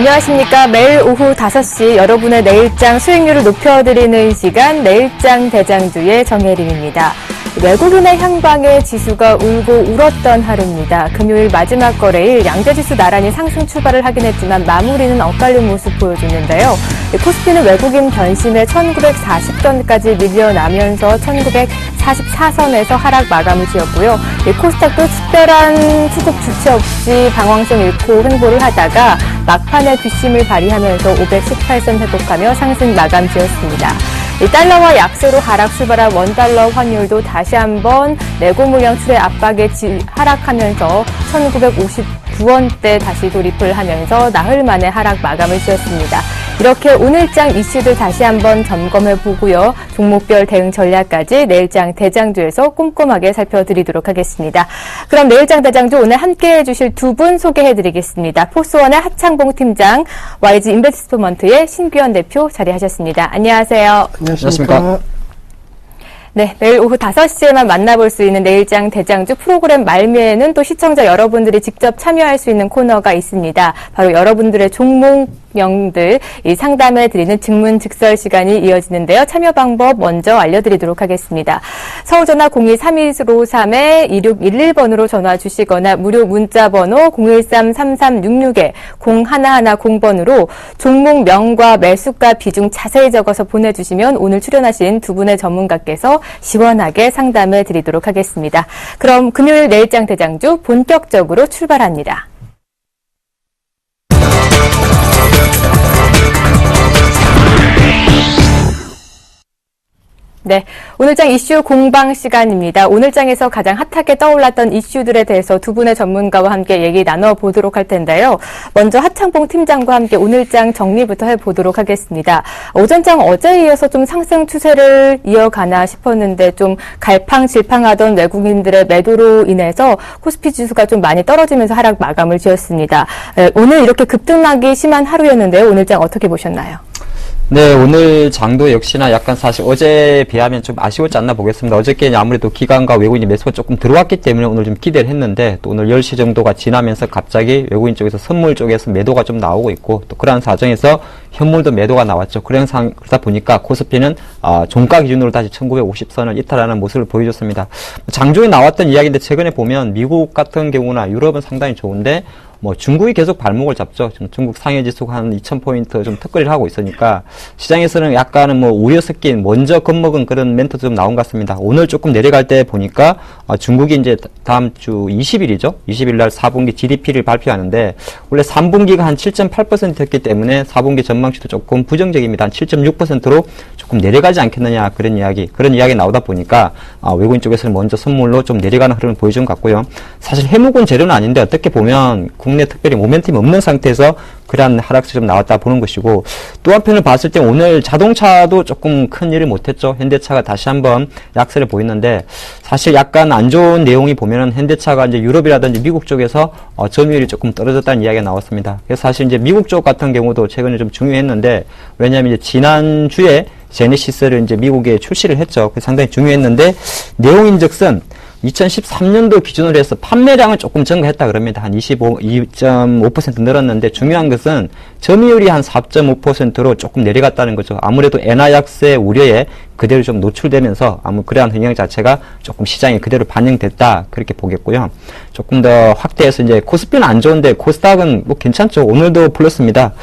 안녕하십니까. 매일 오후 5시 여러분의 내일장 수익률을 높여드리는 시간 내일장 대장주의 정혜림입니다. 외국인의 향방에 지수가 울고 울었던 하루입니다. 금요일 마지막 거래일 양대지수 나란히 상승 출발을 하긴 했지만 마무리는 엇갈린 모습 보여주는데요. 코스피는 외국인 변심에 1940선까지 밀려나면서 1944선에서 하락 마감을 지었고요. 코스닥도 특별한 수급 주체 없이 방황성 잃고 횡보를 하다가 막판에 뒷심을 발휘하면서 518선 회복하며 상승 마감 지었습니다. 달러와 약세로 하락 출발한 원달러 환율도 다시 한번 내고 물량 출의 압박에 하락하면서 1959원대 다시 돌입을 하면서 나흘 만에 하락 마감을 지었습니다. 이렇게 오늘장 이슈들 다시 한번 점검해보고요. 종목별 대응 전략까지 내일장 대장주에서 꼼꼼하게 살펴드리도록 하겠습니다. 그럼 내일장 대장주 오늘 함께해 주실 두 분 소개해드리겠습니다. 포스원의 하창봉 팀장, YG 인베스트먼트의 신규현 대표 자리하셨습니다. 안녕하세요. 안녕하십니까. 네, 매일 오후 5시에만 만나볼 수 있는 내일장 대장주 프로그램 말미에는 또 시청자 여러분들이 직접 참여할 수 있는 코너가 있습니다. 바로 여러분들의 종목명들 상담해드리는 증문즉설 시간이 이어지는데요. 참여 방법 먼저 알려드리도록 하겠습니다. 서울전화 02-3153-2611번으로 전화 주시거나 무료 문자 번호 013-3366-0110번으로 종목명과 매수가 비중 자세히 적어서 보내주시면 오늘 출연하신 두 분의 전문가께서 시원하게 상담해 드리도록 하겠습니다. 그럼 금요일 내일장 대장주 본격적으로 출발합니다. 네, 오늘장 이슈 공방 시간입니다. 오늘장에서 가장 핫하게 떠올랐던 이슈들에 대해서 두 분의 전문가와 함께 얘기 나눠보도록 할 텐데요. 먼저 하창봉 팀장과 함께 오늘장 정리부터 해보도록 하겠습니다. 오전장 어제에 이어서 좀 상승 추세를 이어가나 싶었는데 좀 갈팡질팡하던 외국인들의 매도로 인해서 코스피 지수가 좀 많이 떨어지면서 하락 마감을 지었습니다. 오늘 이렇게 급등락이 심한 하루였는데요. 오늘장 어떻게 보셨나요? 네, 오늘 장도 역시나 약간 사실 어제에 비하면 좀 아쉬웠지 않나 보겠습니다. 어저께 아무래도 기관과 외국인이 매수가 조금 들어왔기 때문에 오늘 좀 기대를 했는데 또 오늘 10시 정도가 지나면서 갑자기 외국인 쪽에서 선물 쪽에서 매도가 좀 나오고 있고 또 그러한 사정에서 현물도 매도가 나왔죠. 그러다 보니까 코스피는 종가 기준으로 다시 1950선을 이탈하는 모습을 보여줬습니다. 장중에 나왔던 이야기인데 최근에 보면 미국 같은 경우나 유럽은 상당히 좋은데 중국이 계속 발목을 잡죠. 지금 중국 상해지수가 한 2000포인트 좀 턱걸이를 하고 있으니까 시장에서는 약간은 우려 섞인 먼저 겁먹은 그런 멘트도 좀 나온 것 같습니다. 오늘 조금 내려갈 때 보니까 중국이 이제 다음 주 20일이죠. 20일 날 4분기 GDP를 발표하는데 원래 3분기가 한 7.8%였기 때문에 4분기 전망치도 조금 부정적입니다. 한 7.6%로 조금 내려가지 않겠느냐 그런 이야기 나오다 보니까 외국인 쪽에서는 먼저 선물로 좀 내려가는 흐름을 보여준 것 같고요. 사실 해묵은 재료는 아닌데 어떻게 보면 국내 특별히 모멘텀이 없는 상태에서 그러한 하락세 좀 나왔다 보는 것이고 또 한편을 봤을 때 오늘 자동차도 조금 큰 일을 못했죠. 현대차가 다시 한번 약세를 보였는데 사실 약간 안 좋은 내용이 보면은 현대차가 이제 유럽이라든지 미국 쪽에서 점유율이 조금 떨어졌다는 이야기가 나왔습니다. 그래서 사실 이제 미국 쪽 같은 경우도 최근에 좀 중요했는데 왜냐하면 이제 지난주에 제네시스를 이제 미국에 출시를 했죠. 그래서 상당히 중요했는데 내용인즉슨 2013년도 기준으로 해서 판매량은 조금 증가했다 그럽니다. 한 2.5% 늘었는데 중요한 것은 점유율이 한 4.5%로 조금 내려갔다는 거죠. 아무래도 엔화 약세 우려에 그대로 좀 노출되면서 그러한 영향 자체가 조금 시장에 그대로 반영됐다 그렇게 보겠고요. 조금 더 확대해서 이제 코스피는 안 좋은데 코스닥은 괜찮죠. 오늘도 플러스입니다.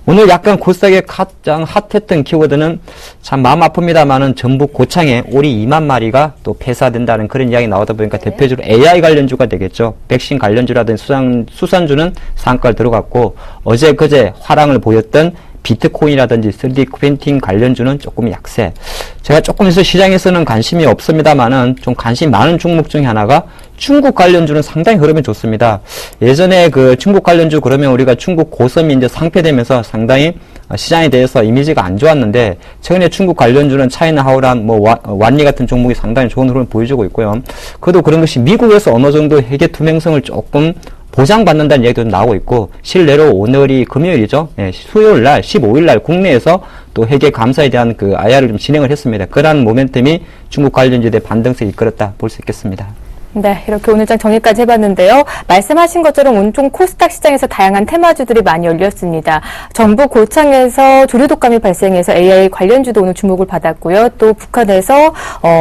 오늘 약간 코스닥의 가장 핫했던 키워드는 참 마음 아픕니다만은 전북 고창에 오리 2만 마리가 또 폐사된다는 그런 이야기 나오다 보니까 대표적으로 AI 관련주가 되겠죠. 백신 관련주라든지 수산주는 상가를 들어갔고 어제 그제 화랑을 보였던 비트코인이라든지 3D 프린팅 관련주는 조금 약세. 제가 조금 있어 시장에서는 관심이 없습니다만은 좀 관심이 많은 종목 중에 하나가 중국 관련주는 상당히 흐름이 좋습니다. 예전에 그 중국 관련주 그러면 우리가 중국 고섬이 이제 상폐되면서 상당히 시장에 대해서 이미지가 안 좋았는데 최근에 중국 관련주는 차이나하우란 완리 같은 종목이 상당히 좋은 흐름을 보여주고 있고요. 그래도 그런 것이 미국에서 어느 정도 회계 투명성을 조금 보장받는다는 얘기도 나오고 있고 실내로 오늘이 금요일이죠. 수요일날 15일날 국내에서 또 회계 감사에 대한 그 IR을 좀 진행을 했습니다. 그러한 모멘텀이 중국 관련주에 반등세를 이끌었다 볼 수 있겠습니다. 네, 이렇게 오늘장 정리까지 해봤는데요. 말씀하신 것처럼 온종 코스닥 시장에서 다양한 테마주들이 많이 열렸습니다. 정부 고창에서 조류 독감이 발생해서 AI 관련주도 오늘 주목을 받았고요. 또 북한에서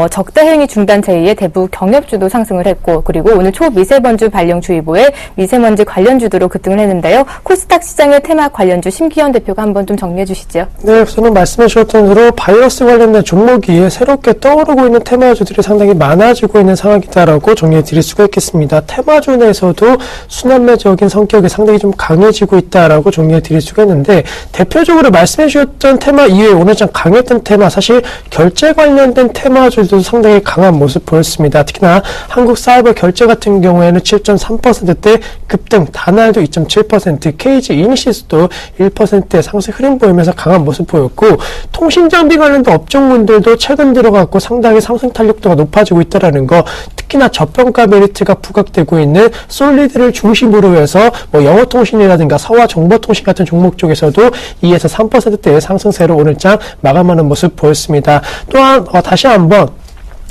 적대 행위 중단 제의에 대북 경협주도 상승을 했고, 그리고 오늘 초미세먼지 발령주의보에 미세먼지 관련주도로 급등을 했는데요. 코스닥 시장의 테마 관련주 심기현 대표가 한번 좀 정리해 주시죠. 네, 우선은 말씀해 주셨던 대로 바이러스 관련된 종목이 새롭게 떠오르고 있는 테마주들이 상당히 많아지고 있는 상황이다라고 정리해 드릴 수가 있겠습니다. 테마주 내에서도 순환매적인 성격이 상당히 좀 강해지고 있다라고 정리해 드릴 수가 있는데, 대표적으로 말씀해 주셨던 테마 이외에 오늘장 강했던 테마, 사실 결제 관련된 테마주들도 상당히 강한 모습 보였습니다. 특히나 한국사이버 결제 같은 경우에는 7.3%대 급등, 다날도 2.7%, KG 이니시스도 1%의 상승 흐름 보이면서 강한 모습 보였고, 통신장비 관련된 업종군들도 최근 들어갔고 상당히 상승 탄력도가 높아지고 있다는 거, 특히나 저평가 메리트가 부각되고 있는 솔리드를 중심으로 해서 영어통신이라든가 서화정보통신 같은 종목 쪽에서도 2에서 3%대의 상승세로 오늘장 마감하는 모습 보였습니다. 또한 다시 한번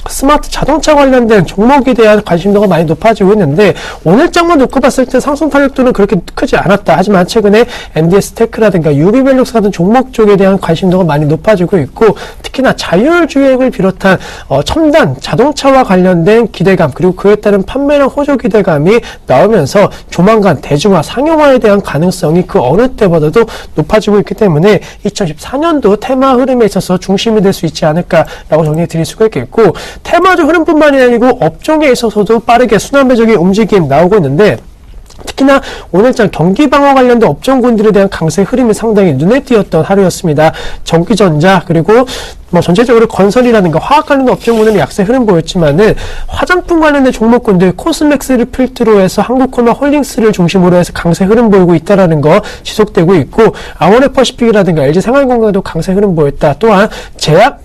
스마트 자동차 관련된 종목에 대한 관심도가 많이 높아지고 있는데, 오늘장만 놓고 봤을 때 상승 탄력도는 그렇게 크지 않았다. 하지만 최근에 MDS테크라든가 유비밸룩스 같은 종목 쪽에 대한 관심도가 많이 높아지고 있고, 특히나 자율주행을 비롯한 첨단 자동차와 관련된 기대감, 그리고 그에 따른 판매량 호조 기대감이 나오면서 조만간 대중화, 상용화에 대한 가능성이 그 어느 때보다도 높아지고 있기 때문에 2014년도 테마 흐름에 있어서 중심이 될 수 있지 않을까라고 정리해 드릴 수가 있겠고, 테마주 흐름뿐만이 아니고 업종에 있어서도 빠르게 순환매적인 움직임 나오고 있는데, 특히나 오늘장 경기방어 관련된 업종군들에 대한 강세 흐름이 상당히 눈에 띄었던 하루였습니다. 전기전자, 그리고 전체적으로 건설이라든가 화학 관련된 업종군은 약세 흐름 보였지만은, 화장품 관련된 종목군들 코스맥스를 필두로 해서 한국코너 홀딩스를 중심으로 해서 강세 흐름 보이고 있다라는 거 지속되고 있고, 아모레퍼시픽이라든가 LG생활건강도 강세 흐름 보였다. 또한 제약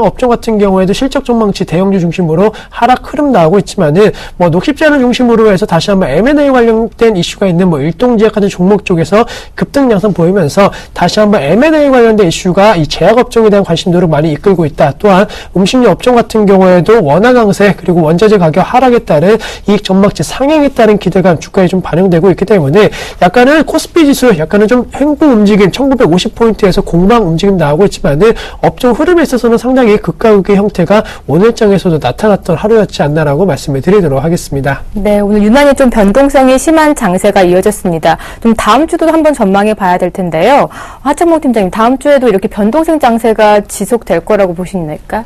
업종 같은 경우에도 실적 전망치 대형주 중심으로 하락 흐름 나오고 있지만은, 녹십자를 중심으로 해서 다시 한번 M&A 관련된 이슈가 있는 일동제약 같은 종목 쪽에서 급등 양상 보이면서 다시 한번 M&A 관련된 이슈가 이 제약 업종에 대한 관심도를 많이 이끌고 있다. 또한 음식료 업종 같은 경우에도 원화 강세, 그리고 원자재 가격 하락에 따른 이익 전망치 상향에 따른 기대감 주가에 좀 반영되고 있기 때문에 약간은 코스피 지수 약간은 좀 횡보 움직임 1950포인트에서 공방 움직임 나오고 있지만은, 업종 흐름에 있어서는 상당히 극과 극의 형태가 오늘장에서도 나타났던 하루였지 않나라고 말씀을 드리도록 하겠습니다. 네, 오늘 유난히 좀 변동성이 심한 장세가 이어졌습니다. 좀 다음 주도 한번 전망해 봐야 될 텐데요. 하창봉 팀장님, 다음 주에도 이렇게 변동성 장세가 지속될 거라고 보십니까?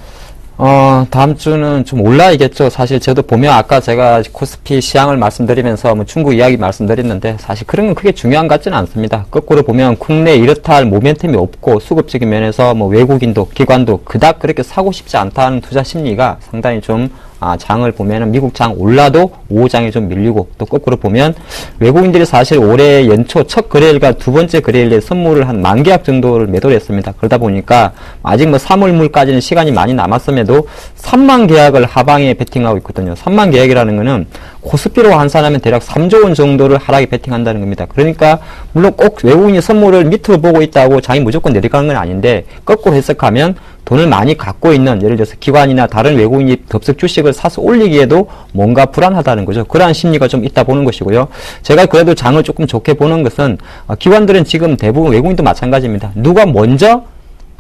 다음 주는 좀 올라야겠죠. 사실 저도 보면 아까 제가 코스피 시향을 말씀드리면서 중국 이야기 말씀드렸는데, 사실 그런 건 크게 중요한 것 같지는 않습니다. 거꾸로 보면 국내 이렇다 할 모멘텀이 없고, 수급적인 면에서 외국인도 기관도 그닥 그렇게 사고 싶지 않다는 투자 심리가 상당히 좀 장을 보면은 미국 장 올라도 5장이 좀 밀리고, 또 거꾸로 보면 외국인들이 사실 올해 연초 첫 거래일과 두 번째 거래일에 선물을 한 10,000계약 정도를 매도를 했습니다. 그러다 보니까 아직 3월물까지는 시간이 많이 남았음에도 3만 계약을 하방에 베팅하고 있거든요. 3만 계약이라는 거는 코스피로 환산하면 대략 3조 원 정도를 하락에 베팅한다는 겁니다. 그러니까 물론 꼭 외국인이 선물을 밑으로 보고 있다고 장이 무조건 내려가는 건 아닌데, 거꾸로 해석하면 돈을 많이 갖고 있는, 예를 들어서 기관이나 다른 외국인이 덥석 주식을 사서 올리기에도 뭔가 불안하다는 거죠. 그러한 심리가 좀 있다 보는 것이고요. 제가 그래도 장을 조금 좋게 보는 것은, 기관들은 지금 대부분 외국인도 마찬가지입니다. 누가 먼저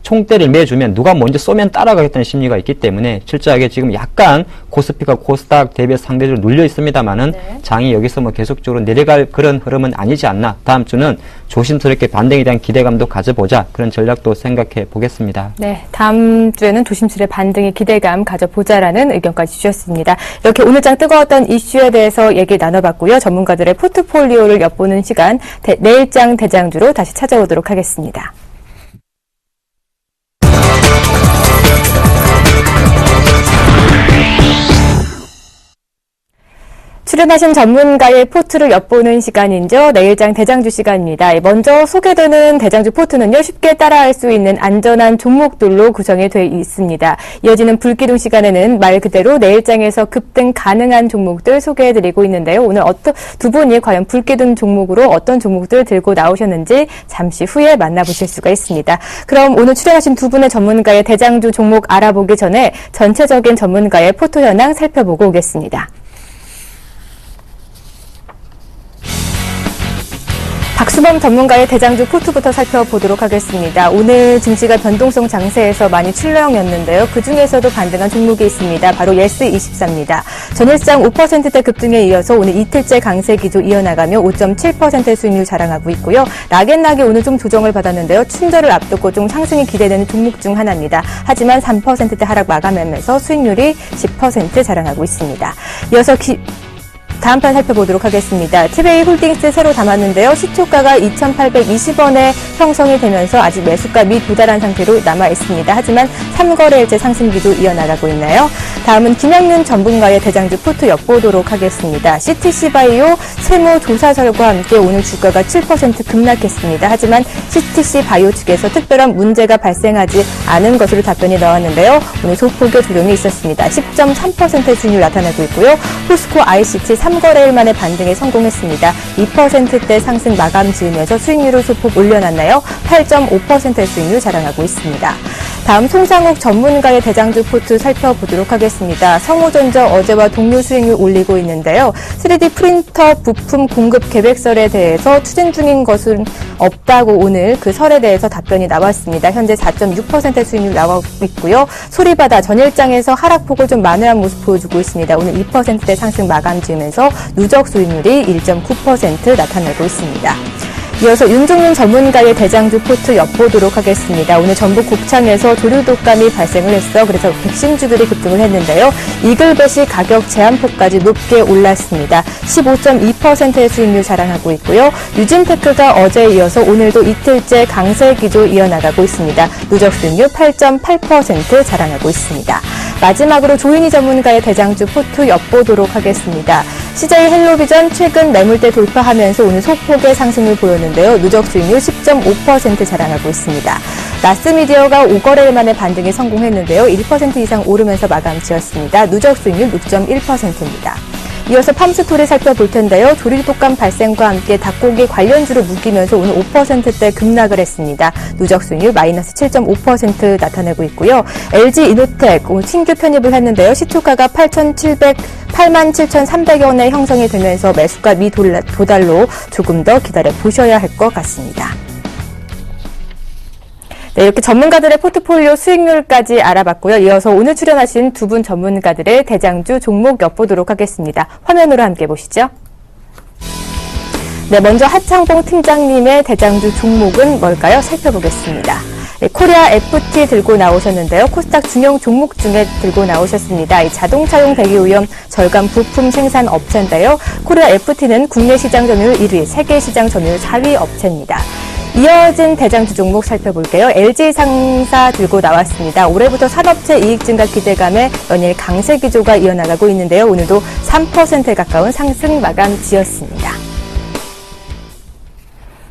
총대를 매주면, 누가 먼저 쏘면 따라가겠다는 심리가 있기 때문에 철저하게 지금 약간 코스피가 코스닥 대비해서 상대적으로 눌려 있습니다만은, 네, 장이 여기서 계속적으로 내려갈 그런 흐름은 아니지 않나. 다음 주는 조심스럽게 반등에 대한 기대감도 가져보자, 그런 전략도 생각해 보겠습니다. 네, 다음 주에는 조심스레 반등의 기대감 가져보자라는 의견까지 주셨습니다. 이렇게 오늘장 뜨거웠던 이슈에 대해서 얘기 나눠봤고요. 전문가들의 포트폴리오를 엿보는 시간, 내일장 대장주로 다시 찾아오도록 하겠습니다. 출연 출연하신 전문가의 포트를 엿보는 시간이죠. 내일장 대장주 시간입니다. 먼저 소개되는 대장주 포트는요, 쉽게 따라할 수 있는 안전한 종목들로 구성이 되어 있습니다. 이어지는 불기둥 시간에는 말 그대로 내일장에서 급등 가능한 종목들 소개해드리고 있는데요. 오늘 두 분이 과연 불기둥 종목으로 어떤 종목들 들고 나오셨는지 잠시 후에 만나보실 수가 있습니다. 그럼 오늘 출연하신 두 분의 전문가의 대장주 종목 알아보기 전에 전체적인 전문가의 포트 현황 살펴보고 오겠습니다. 박수범 전문가의 대장주 포트부터 살펴보도록 하겠습니다. 오늘 증시가 변동성 장세에서 많이 출렁였는데요. 그중에서도 반등한 종목이 있습니다. 바로 예스24입니다. 전일장 5%대 급등에 이어서 오늘 이틀째 강세 기조 이어나가며 5.7% 수익률 자랑하고 있고요. 락앤락이 오늘 좀 조정을 받았는데요. 춘절을 앞두고 좀 상승이 기대되는 종목 중 하나입니다. 하지만 3%대 하락 마감하면서 수익률이 10% 자랑하고 있습니다. 이어서 다음 판 살펴보도록 하겠습니다. 티베이 홀딩스 새로 담았는데요. 시초가가 2,820원에 형성이 되면서 아직 매수가 미도달한 상태로 남아 있습니다. 하지만 3거래일째 상승 기조 이어나가고 있나요? 다음은 김영윤 전문가의 대장주 포트 엿보도록 하겠습니다. CTC바이오 세무조사설과 함께 오늘 주가가 7% 급락했습니다. 하지만 CTC바이오 측에서 특별한 문제가 발생하지 않은 것으로 답변이 나왔는데요. 오늘 소폭의 조정이 있었습니다. 10.3% 수익률 나타나고 있고요. 포스코 ICT 3거래일 만에 반등에 성공했습니다. 2%대 상승 마감 지으면서 수익률을 소폭 올려놨나요? 8.5%의 수익률 자랑하고 있습니다. 다음 송상욱 전문가의 대장주 포트 살펴보도록 하겠습니다. 성호전자 어제와 동료 수익률 올리고 있는데요. 3D 프린터 부품 공급 계획설에 대해서 추진 중인 것은 없다고 오늘 그 설에 대해서 답변이 나왔습니다. 현재 4.6%의 수익률 나오고 있고요. 소리바다 전일장에서 하락폭을 좀 만회한 모습 보여주고 있습니다. 오늘 2%대 상승 마감 지으면서 누적 수익률이 1.9% 나타내고 있습니다. 이어서 윤종윤 전문가의 대장주 포트 엿보도록 하겠습니다. 오늘 전북 곡창에서 조류 독감이 발생을 했어. 그래서 백신주들이 급등을 했는데요. 이글벳이 가격 제한폭까지 높게 올랐습니다. 15.2%의 수익률 자랑하고 있고요. 유진테크가 어제에 이어서 오늘도 이틀째 강세 기조 이어나가고 있습니다. 누적 수익률 8.8% 자랑하고 있습니다. 마지막으로 조인희 전문가의 대장주 포트 엿보도록 하겠습니다. CJ 헬로비전 최근 매물대 돌파하면서 오늘 소폭의 상승을 보였는데요. 누적 수익률 10.5% 자랑하고 있습니다. 나스미디어가 5거래일 만에 반등에 성공했는데요. 1% 이상 오르면서 마감 지었습니다. 누적 수익률 6.1%입니다. 이어서 팜스토리 살펴볼 텐데요. 조류 독감 발생과 함께 닭고기 관련주로 묶이면서 오늘 5%대 급락을 했습니다. 누적 수익률 마이너스 7.5% 나타내고 있고요. LG 이노텍 오늘 신규 편입을 했는데요. 시초가가 87,300원에 형성이 되면서 매수가 미도달로 조금 더 기다려 보셔야 할 것 같습니다. 네, 이렇게 전문가들의 포트폴리오 수익률까지 알아봤고요. 이어서 오늘 출연하신 두 분 전문가들의 대장주 종목 엿보도록 하겠습니다. 화면으로 함께 보시죠. 네, 먼저 하창봉 팀장님의 대장주 종목은 뭘까요? 살펴보겠습니다. 네, 코리아 FT 들고 나오셨는데요. 코스닥 중형 종목 중에 들고 나오셨습니다. 이 자동차용 대기오염 절감 부품 생산 업체인데요. 코리아 FT는 국내 시장 점유율 1위, 세계 시장 점유율 4위 업체입니다. 이어진 대장주 종목 살펴볼게요. LG상사 들고 나왔습니다. 올해부터 산업체 이익 증가 기대감에 연일 강세 기조가 이어나가고 있는데요. 오늘도 3%에 가까운 상승 마감 지었습니다.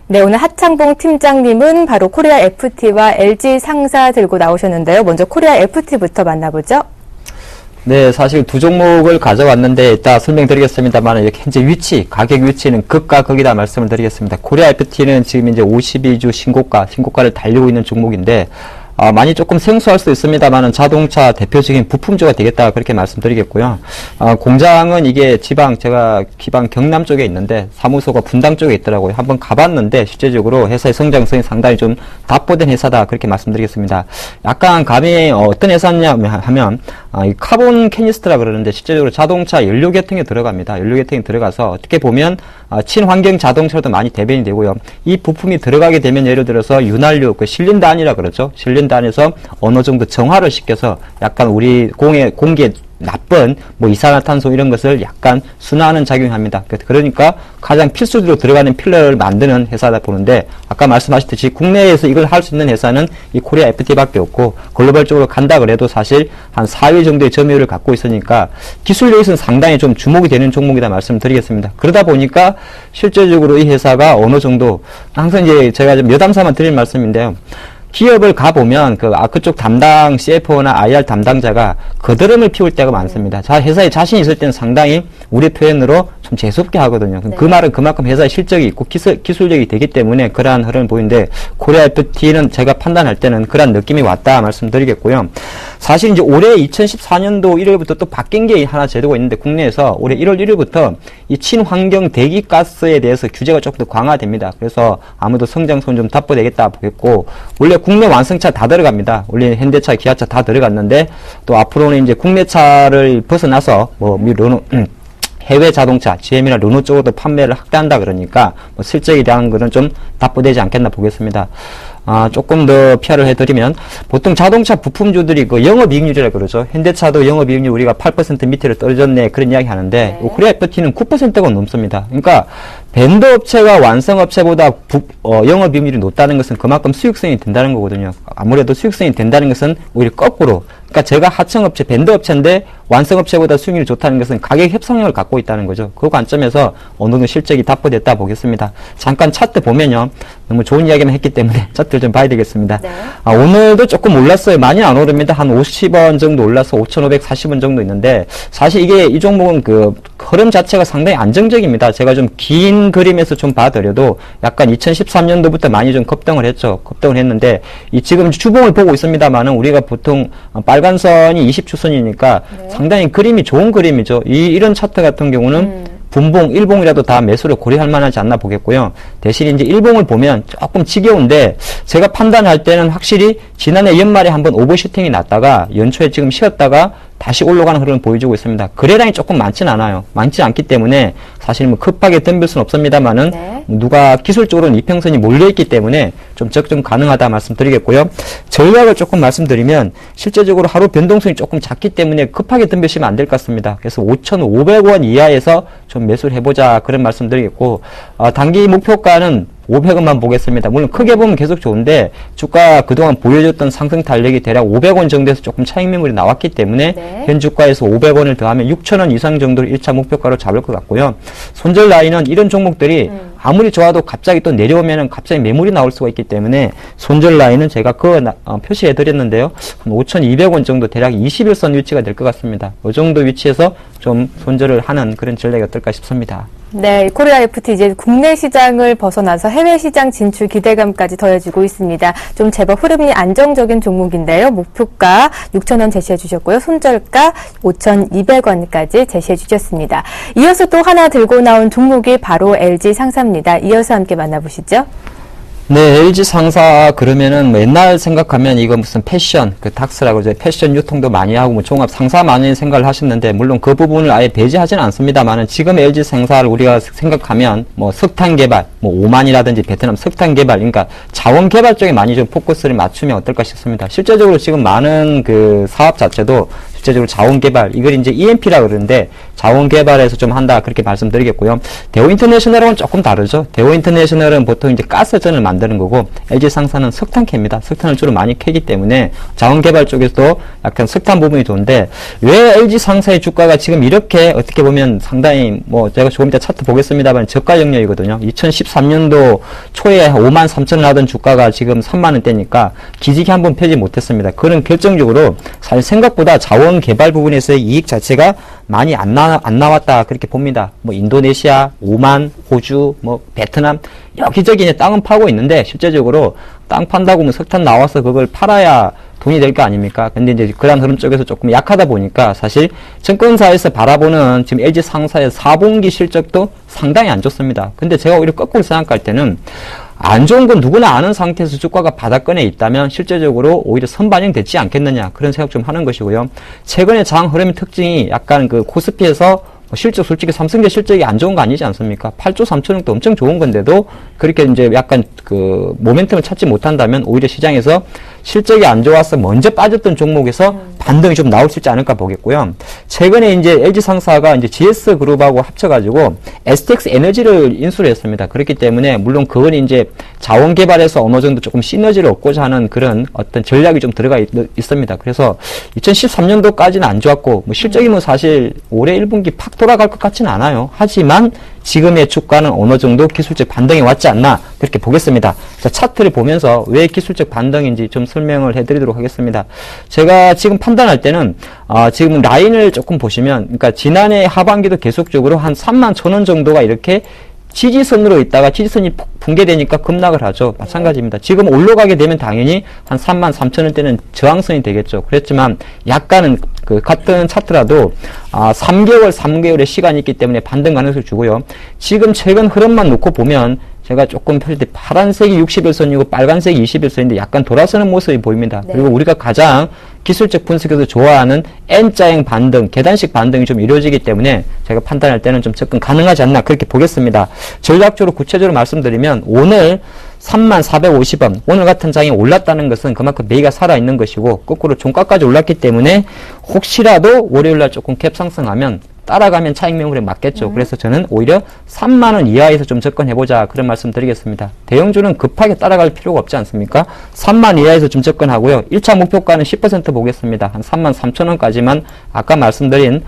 네, 오늘 하창봉 팀장님은 바로 코리아 FT와 LG상사 들고 나오셨는데요. 먼저 코리아 FT부터 만나보죠. 네, 사실 두 종목을 가져왔는데 이따 설명드리겠습니다만 이렇게 현재 위치, 가격 위치는 극과 극이다 말씀을 드리겠습니다. 코리아 FT는 지금 이제 52주 신고가를 달리고 있는 종목인데 많이 조금 생소할 수 있습니다만은 자동차 대표적인 부품주가 되겠다 그렇게 말씀드리겠고요. 공장은 이게 제가 기반 경남 쪽에 있는데 사무소가 분당 쪽에 있더라고요. 한번 가봤는데 실제적으로 회사의 성장성이 상당히 좀 답보된 회사다 그렇게 말씀드리겠습니다. 약간 감히 어떤 회사냐 하면 이 카본 캐니스트라 그러는데 실제적으로 자동차 연료 계통에 들어갑니다. 연료 계통에 들어가서 어떻게 보면 친환경 자동차로도 많이 대변이 되고요. 이 부품이 들어가게 되면 예를 들어서 윤활유, 그 실린더 안이라 그러죠. 실린더 안에서 어느 정도 정화를 시켜서 약간 우리 공기에 나쁜 뭐 이산화탄소 이런 것을 약간 순화하는 작용이 합니다. 그러니까 가장 필수적으로 들어가는 필러를 만드는 회사다 보는데 아까 말씀하셨듯이 국내에서 이걸 할 수 있는 회사는 이 코리아 FT밖에 없고 글로벌적으로 간다 그래도 사실 한 4위 정도의 점유율을 갖고 있으니까 기술력에서는 상당히 좀 주목이 되는 종목이다 말씀드리겠습니다. 그러다 보니까 실제적으로 이 회사가 어느 정도 항상 이제 제가 좀 여담삼아 드릴 말씀인데요. 기업을 가보면 그쪽 담당 CFO나 IR 담당자가 거드름을 피울 때가 많습니다. 회사에 자신 있을 때는 상당히 우리 표현으로 좀 재수없게 하거든요. 네. 그 말은 그만큼 회사의 실적이 있고 기술력이 되기 때문에 그러한 흐름을 보이는데 코리아 FT는 제가 판단할 때는 그러한 느낌이 왔다 말씀드리겠고요. 사실 이제 올해 2014년도 1월부터 또 바뀐 게 하나 제도가 있는데 국내에서 올해 1월 1일부터 이 친환경 대기가스에 대해서 규제가 조금 더 강화됩니다. 그래서 아무도 성장성 좀 답보되겠다 보겠고 원래 국내 완성차 다 들어갑니다. 원래 현대차, 기아차 다 들어갔는데 또 앞으로는 이제 국내차를 벗어나서 뭐 해외 자동차, GM이나 르노 쪽으로도 판매를 확대한다 그러니까 뭐 실적에 대한 거는 좀 답보되지 않겠나 보겠습니다. 조금 더 PR을 해드리면 보통 자동차 부품주들이 그 영업이익률이라 그러죠. 현대차도 영업이익률 우리가 8% 밑으로 떨어졌네 그런 이야기 하는데 네. 코리아 FT는 9%가 넘습니다. 그러니까 벤더 업체가 완성 업체보다 영업이익률이 높다는 것은 그만큼 수익성이 된다는 거거든요. 아무래도 수익성이 된다는 것은 오히려 거꾸로 그러니까 제가 하청업체, 벤더 업체인데 완성업체보다 수익률이 좋다는 것은 가격 협상력을 갖고 있다는 거죠. 그 관점에서 어느 정도 실적이 답보됐다 보겠습니다. 잠깐 차트 보면요. 너무 좋은 이야기만 했기 때문에 차트를 좀 봐야 되겠습니다. 네. 오늘도 조금 올랐어요. 많이 안 오릅니다. 한 50원 정도 올라서 5,540원 정도 있는데 사실 이게 이 종목은 그 흐름 자체가 상당히 안정적입니다. 제가 좀 긴 그림에서 좀 봐드려도 약간 2013년도부터 많이 좀 급등을 했죠. 급등을 했는데 이 지금 주봉을 보고 있습니다만은 우리가 보통 빨간 선이 20주선이니까 네. 상당히 그림이 좋은 그림이죠. 이런 차트 같은 경우는 분봉, 일봉이라도 다 매수를 고려할 만하지 않나 보겠고요. 대신 이제 일봉을 보면 조금 지겨운데 제가 판단할 때는 확실히 지난해 연말에 한번 오버슈팅이 났다가 연초에 지금 쉬었다가 다시 올라가는 흐름을 보여주고 있습니다. 거래량이 조금 많진 않아요. 많지 않기 때문에 사실 뭐 급하게 덤빌 수는 없습니다만은 네. 누가 기술적으로는 이평선이 몰려있기 때문에 좀 적정 가능하다 말씀드리겠고요. 전략을 조금 말씀드리면 실제적으로 하루 변동성이 조금 작기 때문에 급하게 덤비시면 안 될 것 같습니다. 그래서 5,500원 이하에서 좀 매수를 해보자 그런 말씀드리겠고 단기 목표가는 500원만 보겠습니다. 물론 크게 보면 계속 좋은데 주가 그동안 보여줬던 상승 탄력이 대략 500원 정도에서 조금 차익 매물이 나왔기 때문에 네. 현 주가에서 500원을 더하면 6,000원 이상 정도를 1차 목표가로 잡을 것 같고요. 손절 라인은 이런 종목들이 아무리 좋아도 갑자기 또 내려오면은 갑자기 매물이 나올 수가 있기 때문에 손절 라인은 제가 표시해 드렸는데요. 한 5,200원 정도 대략 21선 위치가 될 것 같습니다. 이 정도 위치에서 좀 손절을 하는 그런 전략이 어떨까 싶습니다. 네, 코리아 FT 이제 국내 시장을 벗어나서 해외 시장 진출 기대감까지 더해지고 있습니다. 좀 제법 흐름이 안정적인 종목인데요. 목표가 6,000원 제시해 주셨고요. 손절가 5,200원까지 제시해 주셨습니다. 이어서 또 하나 들고 나온 종목이 바로 LG 상사입니다. 이어서 함께 만나보시죠. 네, LG 상사 그러면은 뭐 옛날 생각하면 이거 무슨 패션, 닥스라고 이제 패션 유통도 많이 하고 뭐 종합 상사 많이 생각을 하셨는데 물론 그 부분을 아예 배제하지는 않습니다만은 지금 LG 상사를 우리가 생각하면 뭐 석탄 개발, 뭐 오만이라든지 베트남 석탄 개발, 그러니까 자원 개발 쪽에 많이 좀 포커스를 맞추면 어떨까 싶습니다. 실제적으로 지금 많은 그 사업 자체도 실제적으로 자원개발, 이걸 이제 EMP라 그러는데 자원개발에서 좀 한다 그렇게 말씀드리겠고요. 대우인터내셔널은 조금 다르죠. 대우인터내셔널은 보통 이제 가스전을 만드는 거고 LG 상사는 석탄캐입니다. 석탄을 주로 많이 캐기 때문에 자원개발 쪽에서도 약간 석탄 부분이 좋은데 왜 LG 상사의 주가가 지금 이렇게 어떻게 보면 상당히 뭐 제가 조금 이따 차트 보겠습니다만 저가 영역이거든요. 2013년도 초에 53,000원 하던 주가가 지금 3만원대니까 기지개 한번 펴지 못했습니다. 그런 결정적으로 사실 생각보다 자원 개발 부분에서의 이익 자체가 많이 안 나왔다 그렇게 봅니다. 뭐 인도네시아, 오만, 호주, 뭐 베트남 여기저기 이제 땅은 파고 있는데 실제적으로 땅 판다고 뭐 석탄 나와서 그걸 팔아야 돈이 될 거 아닙니까? 근데 이제 그런 흐름 쪽에서 조금 약하다 보니까 사실 증권사에서 바라보는 지금 LG 상사의 4분기 실적도 상당히 안 좋습니다. 근데 제가 오히려 거꾸로 생각할 때는 안 좋은 건 누구나 아는 상태에서 주가가 바닥권에 있다면 실제적으로 오히려 선반영되지 않겠느냐 그런 생각 좀 하는 것이고요. 최근에 장 흐름의 특징이 약간 그 코스피에서 실적 솔직히 삼성제 실적이 안 좋은 거 아니지 않습니까? 8조 3천억도 엄청 좋은 건데도 그렇게 이제 약간 그 모멘텀을 찾지 못한다면 오히려 시장에서 실적이 안 좋아서 먼저 빠졌던 종목에서 반등이 좀 나올 수 있지 않을까 보겠고요. 최근에 이제 LG상사가 이제 GS그룹하고 합쳐가지고 STX 에너지를 인수를 했습니다. 그렇기 때문에 물론 그건 이제 자원 개발에서 어느 정도 조금 시너지를 얻고자 하는 그런 어떤 전략이 좀 들어가 있습니다. 그래서 2013년도까지는 안 좋았고 뭐 실적이 뭐 사실 올해 1분기 팍 돌아갈 것 같지는 않아요. 하지만 지금의 주가는 어느 정도 기술적 반등이 왔지 않나 그렇게 보겠습니다. 자, 차트를 보면서 왜 기술적 반등인지 좀 설명을 해드리도록 하겠습니다. 제가 지금 판단할 때는 지금 라인을 조금 보시면 그러니까 지난해 하반기도 계속적으로 한 31,000원 정도가 이렇게 지지선으로 있다가 지지선이 붕괴되니까 급락을 하죠. 마찬가지입니다. 지금 올라가게 되면 당연히 한 33,000원대는 저항선이 되겠죠. 그렇지만 약간은 그 같은 차트라도 3개월의 시간이 있기 때문에 반등 가능성을 주고요. 지금 최근 흐름만 놓고 보면 제가 조금 펼칠 때 파란색이 60일선이고 빨간색이 20일선인데 약간 돌아서는 모습이 보입니다. 네. 그리고 우리가 가장 기술적 분석에서 좋아하는 N자형 반등, 계단식 반등이 좀 이루어지기 때문에 제가 판단할 때는 좀 접근 가능하지 않나 그렇게 보겠습니다. 전략적으로 구체적으로 말씀드리면 오늘 3450원 오늘 같은 장이 올랐다는 것은 그만큼 매기가 살아있는 것이고 거꾸로 종가까지 올랐기 때문에 혹시라도 월요일날 조금 갭 상승하면 따라가면 차익 매물에 맞겠죠. 그래서 저는 오히려 3만원 이하에서 좀 접근해보자 그런 말씀 드리겠습니다. 대형주는 급하게 따라갈 필요가 없지 않습니까? 3만 이하에서 좀 접근하고요. 1차 목표가는 10% 보겠습니다. 한 33,000원까지만 아까 말씀드린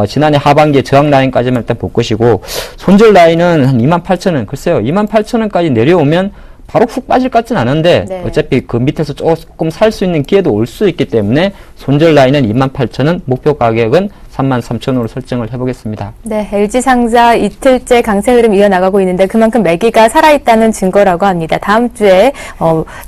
지난해 하반기에 저항 라인까지만 일단 볼 것이고 손절 라인은 한 28,000원 글쎄요. 28,000원까지 내려오면 바로 훅 빠질 것 같진 않은데 네. 어차피 그 밑에서 조금 살 수 있는 기회도 올 수 있기 때문에 손절 라인은 28,000원, 목표 가격은 33,000원으로 설정을 해보겠습니다. 네, LG상사 이틀째 강세 흐름 이어나가고 있는데 그만큼 매기가 살아있다는 증거라고 합니다. 다음 주에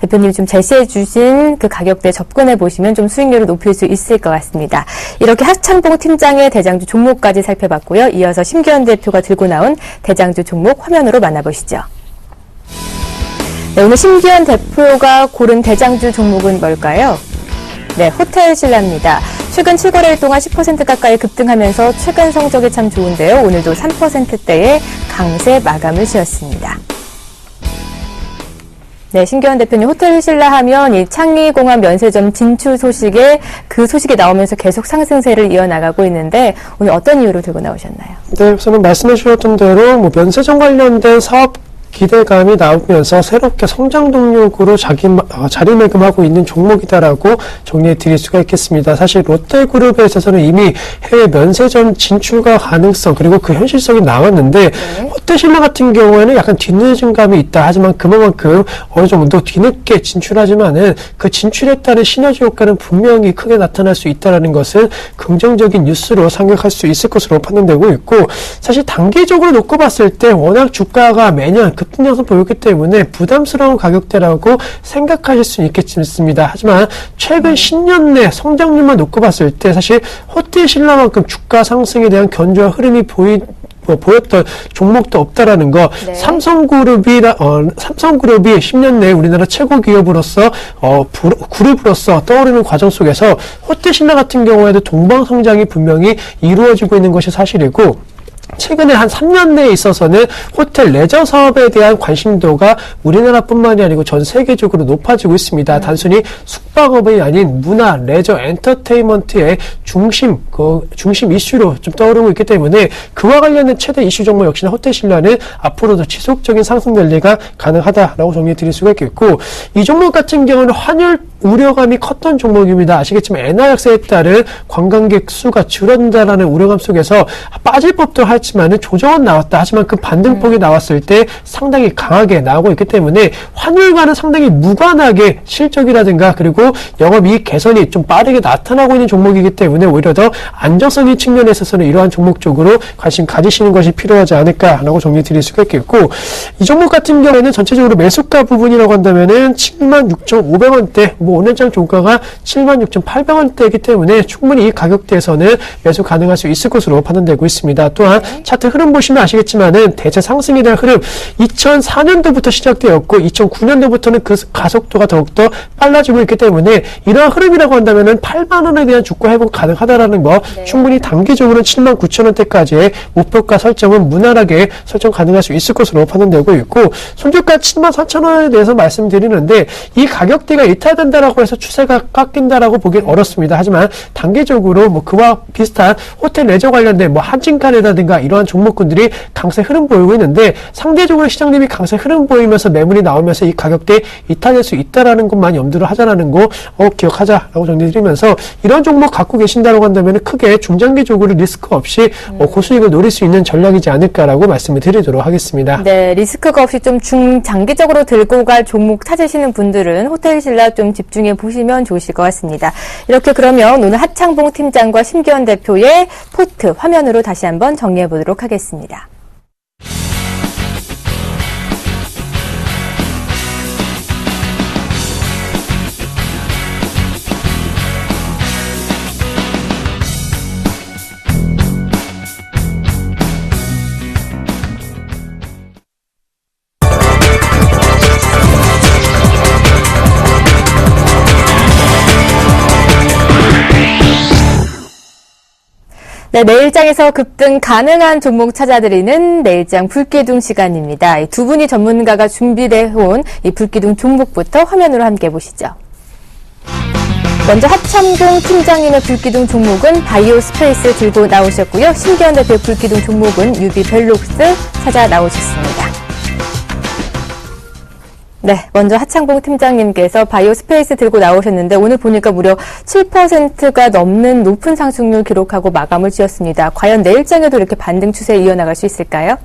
대표님이 좀 제시해 주신 그 가격대에 접근해 보시면 좀 수익률을 높일 수 있을 것 같습니다. 이렇게 하창봉 팀장의 대장주 종목까지 살펴봤고요. 이어서 심기현 대표가 들고 나온 대장주 종목 화면으로 만나보시죠. 네, 오늘 심기현 대표가 고른 대장주 종목은 뭘까요? 네, 호텔신라입니다. 최근 7거래일 동안 10% 가까이 급등하면서 최근 성적이 참 좋은데요. 오늘도 3%대의 강세 마감을 지었습니다. 네, 심기현 대표님 호텔신라 하면 이 창리공항 면세점 진출 소식에 그 소식이 나오면서 계속 상승세를 이어나가고 있는데 오늘 어떤 이유로 들고 나오셨나요? 네, 우선은 말씀해 주셨던 대로 면세점 관련된 사업 기대감이 나오면서 새롭게 성장 동력으로 자리매김하고 있는 종목이다라고 정리해 드릴 수가 있겠습니다. 사실 롯데그룹에 있어서는 이미 해외 면세점 진출과 가능성 그리고 그 현실성이 나왔는데 호텔신라 같은 경우에는 약간 뒤늦은 감이 있다. 하지만 그만큼 어느 정도 뒤늦게 진출하지만은 그 진출에 따른 시너지 효과는 분명히 크게 나타날 수 있다는 것은 긍정적인 뉴스로 생각할 수 있을 것으로 판단되고 있고 사실 단기적으로 놓고 봤을 때 워낙 주가가 매년 급등 양상 보였기 때문에 부담스러운 가격대라고 생각하실 수 있겠습니다. 하지만 최근 10년 내 성장률만 놓고 봤을 때 사실 호텔신라만큼 주가 상승에 대한 견조한 흐름이 보였던 종목도 없다라는 거. 네. 삼성그룹이 10년 내에 우리나라 최고 기업으로서 그룹으로서 떠오르는 과정 속에서 호텔신라 같은 경우에도 동방성장이 분명히 이루어지고 있는 것이 사실이고 최근에 한 3년 내에 있어서는 호텔 레저 사업에 대한 관심도가 우리나라뿐만이 아니고 전 세계적으로 높아지고 있습니다. 단순히 숙박업이 아닌 문화, 레저, 엔터테인먼트의 중심 이슈로 좀 떠오르고 있기 때문에 그와 관련된 최대 이슈 종목 역시나 호텔신라는 앞으로도 지속적인 상승 관리가 가능하다라고 정리해 드릴 수가 있겠고 이 종목 같은 경우는 환율 우려감이 컸던 종목입니다. 아시겠지만 엔화 약세에 따른 관광객 수가 줄어든다라는 우려감 속에서 빠질 법도 하지만은 조정은 나왔다. 하지만 그 반등폭이 나왔을 때 상당히 강하게 나오고 있기 때문에 환율과는 상당히 무관하게 실적이라든가 그리고 영업이익 개선이 좀 빠르게 나타나고 있는 종목이기 때문에 오히려 더 안정성의 측면에 있어서는 이러한 종목 쪽으로 관심 가지시는 것이 필요하지 않을까라고 정리 드릴 수가 있겠고 이 종목 같은 경우에는 전체적으로 매수가 부분이라고 한다면은 76,500원대 오늘장 종가가 76,800원대이기 때문에 충분히 이 가격대에서는 매수 가능할 수 있을 것으로 판단되고 있습니다. 또한 차트 흐름 보시면 아시겠지만은 대체 상승에 대한 흐름 2004년도부터 시작되었고 2009년도부터는 그 가속도가 더욱더 빨라지고 있기 때문에 이러한 흐름이라고 한다면은 8만원에 대한 주가 회복 가능하다라는 거 충분히 단기적으로는 79,000원대까지의 목표가 설정은 무난하게 설정 가능할 수 있을 것으로 판단되고 있고 손절가 74,000원에 대해서 말씀드리는데 이 가격대가 이탈된다 올라간다라고 해서 추세가 깎인다라고 보긴 어렵습니다. 하지만 단기적으로 뭐 그와 비슷한 호텔 레저 관련된 뭐 한진칸이라든가 이러한 종목군들이 강세 흐름 보이고 있는데 상대적으로 시장님이 강세 흐름 보이면서 매물이 나오면서 이 가격대에 이탈될 수 있다라는 것만 염두를 하자라는 거 기억하자라고 정리드리면서 이런 종목 갖고 계신다고 한다면 크게 중장기적으로 리스크 없이 고수익을 노릴 수 있는 전략이지 않을까라고 말씀을 드리도록 하겠습니다. 네, 리스크가 없이 좀 중장기적으로 들고 갈 종목 찾으시는 분들은 호텔신라 좀 집중해 보시면 좋으실 것 같습니다. 이렇게 그러면 오늘 하창봉 팀장과 심기현 대표의 포트 화면으로 다시 한번 정리해 보도록 하겠습니다. 네, 내일장에서 급등 가능한 종목 찾아드리는 내일장 불기둥 시간입니다. 이 두 분이 전문가가 준비해온 이 불기둥 종목부터 화면으로 함께 보시죠. 먼저 하창봉 팀장님의 불기둥 종목은 바이오 스페이스 들고 나오셨고요. 심기현 대표의 불기둥 종목은 유비 벨록스 찾아 나오셨습니다. 네, 먼저 하창봉 팀장님께서 바이오 스페이스 들고 나오셨는데 오늘 보니까 무려 7%가 넘는 높은 상승률 기록하고 마감을 지었습니다. 과연 내일장에도 이렇게 반등 추세 이어나갈 수 있을까요?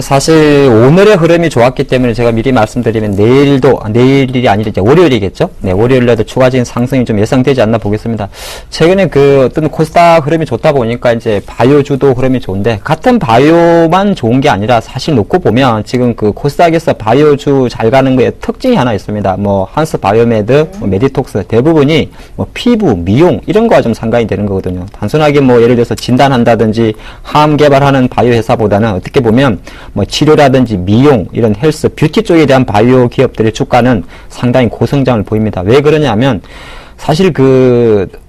사실 오늘의 흐름이 좋았기 때문에 제가 미리 말씀드리면 내일이 아니라 이제 월요일이겠죠? 네, 월요일에도 추가적인 상승이 좀 예상되지 않나 보겠습니다. 최근에 그 어떤 코스닥 흐름이 좋다 보니까 이제 바이오주도 흐름이 좋은데 같은 바이오만 좋은 게 아니라 사실 놓고 보면 지금 그 코스닥에서 바이오주 잘 가는 거에 특징이 하나 있습니다. 뭐 한스 바이오메드, 뭐 메디톡스 대부분이 뭐 피부, 미용 이런 거와 좀 상관이 되는 거거든요. 단순하게 뭐 예를 들어서 진단한다든지 항암 개발하는 바이오 회사보다는 어떻게 보면 뭐 치료라든지 미용 이런 헬스 뷰티 쪽에 대한 바이오 기업들의 주가는 상당히 고성장을 보입니다. 왜 그러냐면 사실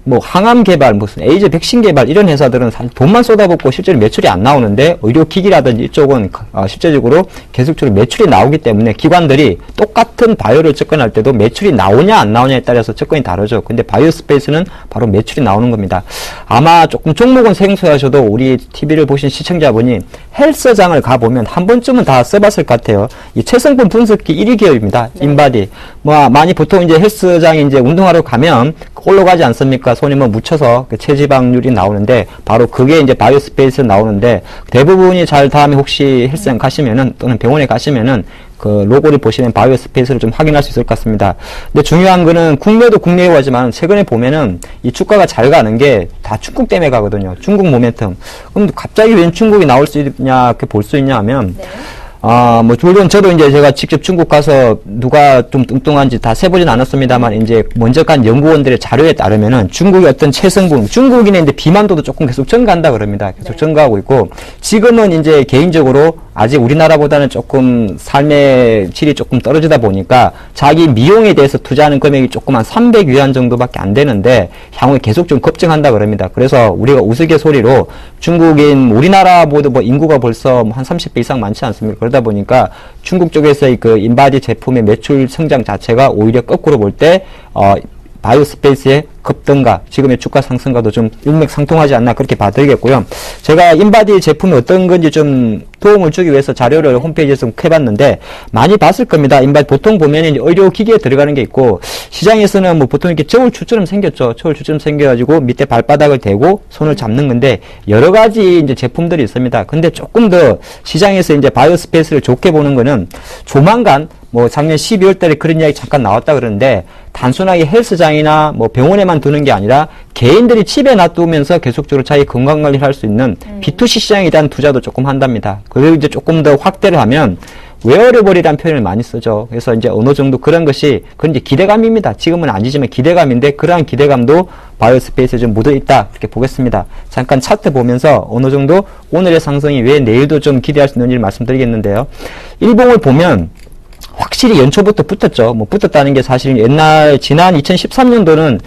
뭐 항암 개발, 무슨 에이즈 백신 개발 이런 회사들은 사실 돈만 쏟아붓고 실제로 매출이 안 나오는데 의료기기라든지 이쪽은 실제적으로 계속적으로 매출이 나오기 때문에 기관들이 똑같은 바이오를 접근할 때도 매출이 나오냐 안 나오냐에 따라서 접근이 다르죠. 근데 바이오 스페이스는 바로 매출이 나오는 겁니다. 아마 조금 종목은 생소하셔도 우리 TV를 보신 시청자분이 헬스장을 가보면 한 번쯤은 다 써봤을 것 같아요. 이 체성분 분석기 1위 기업입니다. 인바디. 뭐 많이 보통 이제 헬스장에 이제 운동하러 가면 올라가지 않습니까? 손이 뭐 묻혀서 그 체지방률이 나오는데 바로 그게 이제 바이오스페이스 나오는데 대부분이 잘 다음에 혹시 헬스장 가시면은 또는 병원에 가시면은 그 로고를 보시면 바이오스페이스를 좀 확인할 수 있을 것 같습니다. 근데 중요한 거는 국내도 국내이고 하지만 최근에 보면은 이 주가가 잘 가는 게 다 중국 때문에 가거든요. 중국 모멘텀. 그럼 갑자기 웬 중국이 나올 수 있냐, 이렇게 볼 수 있냐 하면 네. 뭐, 물론 저도 이제 제가 직접 중국 가서 누가 좀 뚱뚱한지 다 세보진 않았습니다만, 이제 먼저 간 연구원들의 자료에 따르면은 중국의 어떤 체성분, 중국인의 이제 비만도도 조금 계속 증가한다 그럽니다. 계속 증가하고 있고, 지금은 이제 개인적으로 아직 우리나라보다는 조금 삶의 질이 조금 떨어지다 보니까 자기 미용에 대해서 투자하는 금액이 조금 한 300위안 정도밖에 안 되는데 향후에 계속 좀 급증한다 그럽니다. 그래서 우리가 우스갯소리로 중국인 우리나라보다 뭐 인구가 벌써 한 30배 이상 많지 않습니까? 그러다 보니까 중국 쪽에서의 그 인바디 제품의 매출 성장 자체가 오히려 거꾸로 볼 때 바이오스페이스의 급등과 지금의 주가 상승과도 좀 일맥상통하지 않나 그렇게 봐드리겠고요. 제가 인바디 제품이 어떤 건지 좀 도움을 주기 위해서 자료를 홈페이지에서 해봤는데 많이 봤을 겁니다. 인바디 보통 보면 이제 의료기기에 들어가는 게 있고 시장에서는 뭐 보통 이렇게 저울추처럼 생겼죠. 저울추처럼 생겨가지고 밑에 발바닥을 대고 손을 잡는 건데 여러 가지 이제 제품들이 있습니다. 근데 조금 더 시장에서 이제 바이오스페이스를 좋게 보는 거는 조만간 뭐 작년 12월 달에 그런 이야기 잠깐 나왔다 그러는데 단순하게 헬스장이나 뭐 병원에만 두는 게 아니라 개인들이 집에 놔두면서 계속적으로 자기 건강관리를 할 수 있는 B2C 시장에 대한 투자도 조금 한답니다. 그리고 이제 조금 더 확대를 하면 웨어러블이라는 표현을 많이 쓰죠. 그래서 이제 어느 정도 그런 것이 그건 이제 기대감입니다. 지금은 아니지만 기대감인데 그러한 기대감도 바이오스페이스에 좀 묻어 있다 이렇게 보겠습니다. 잠깐 차트 보면서 어느 정도 오늘의 상승이 왜 내일도 좀 기대할 수 있는지를 말씀드리겠는데요. 일봉을 보면 확실히 연초부터 붙었죠. 뭐 붙었다는 게 사실 옛날 지난 2013년도는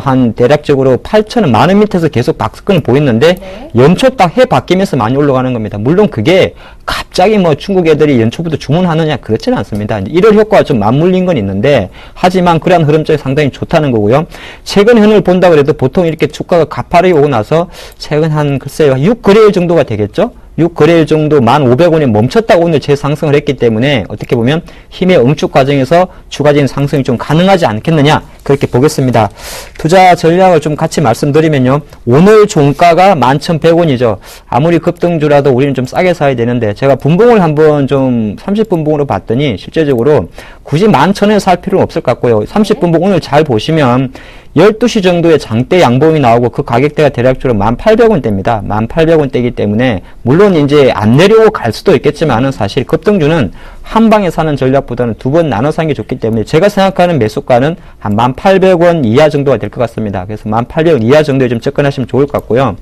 한 대략적으로 8,000원, 10,000원 밑에서 계속 박스권을 보였는데 연초 딱 해 바뀌면서 많이 올라가는 겁니다. 물론 그게 갑자기 뭐 중국 애들이 연초부터 주문하느냐 그렇지는 않습니다. 이제 1월 효과가 좀 맞물린 건 있는데 하지만 그러한 흐름적이 상당히 좋다는 거고요. 최근 현을 본다 그래도 보통 이렇게 주가가 가파르게 오고 나서 최근 한 글쎄요 6거래일 정도가 되겠죠. 6거래일 정도 1,500원에 멈췄다가 오늘 재상승을 했기 때문에 어떻게 보면 힘의 응축 과정에서 추가적인 상승이 좀 가능하지 않겠느냐 그렇게 보겠습니다. 투자 전략을 좀 같이 말씀드리면요. 오늘 종가가 11,100원이죠. 아무리 급등주라도 우리는 좀 싸게 사야 되는데 제가 분봉을 한번 좀 30분봉으로 봤더니 실제적으로 굳이 11,000원에 살 필요는 없을 것 같고요. 30분봉 오늘 잘 보시면 12시 정도에 장대 양봉이 나오고 그 가격대가 대략적으로 1,800원대입니다. 1,800원대이기 때문에 물론 이제 안 내려오고 갈 수도 있겠지만은 사실 급등주는 한 방에 사는 전략보다는 두 번 나눠 사는 게 좋기 때문에 제가 생각하는 매수가는 한 1,800원 이하 정도가 될 것 같습니다. 그래서 1,800원 이하 정도에 좀 접근하시면 좋을 것 같고요.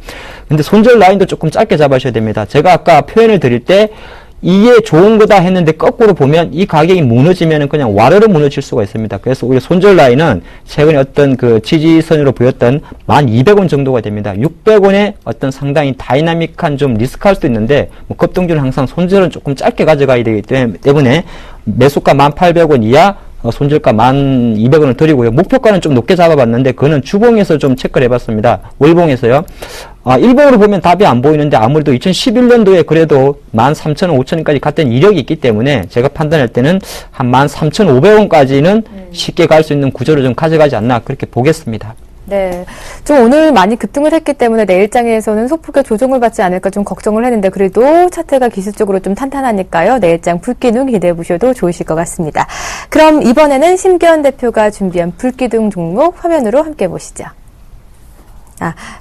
근데 손절 라인도 조금 짧게 잡으셔야 됩니다. 제가 아까 표현을 드릴 때 이게 좋은 거다 했는데 거꾸로 보면 이 가격이 무너지면은 그냥 와르르 무너질 수가 있습니다. 그래서 우리 손절 라인은 최근에 어떤 그 지지선으로 보였던 1,200원 정도가 됩니다. 600원에 어떤 상당히 다이나믹한 좀 리스크할 수도 있는데 뭐 급등주는 항상 손절은 조금 짧게 가져가야 되기 때문에 매수가 1,800원 이하 손절가 1,200원을 드리고요. 목표가는 좀 높게 잡아봤는데 그거는 주봉에서 좀 체크를 해봤습니다. 월봉에서요. 일봉으로 보면 답이 안 보이는데 아무래도 2011년도에 그래도 13,000원, 5,000원까지 갔던 이력이 있기 때문에 제가 판단할 때는 한 13,500원까지는 쉽게 갈 수 있는 구조를 좀 가져가지 않나 그렇게 보겠습니다. 네. 좀 오늘 많이 급등을 했기 때문에 내일장에서는 소폭의 조정을 받지 않을까 좀 걱정을 했는데 그래도 차트가 기술적으로 좀 탄탄하니까요. 내일장 불기둥 기대해 보셔도 좋으실 것 같습니다. 그럼 이번에는 심기현 대표가 준비한 불기둥 종목 화면으로 함께 보시죠.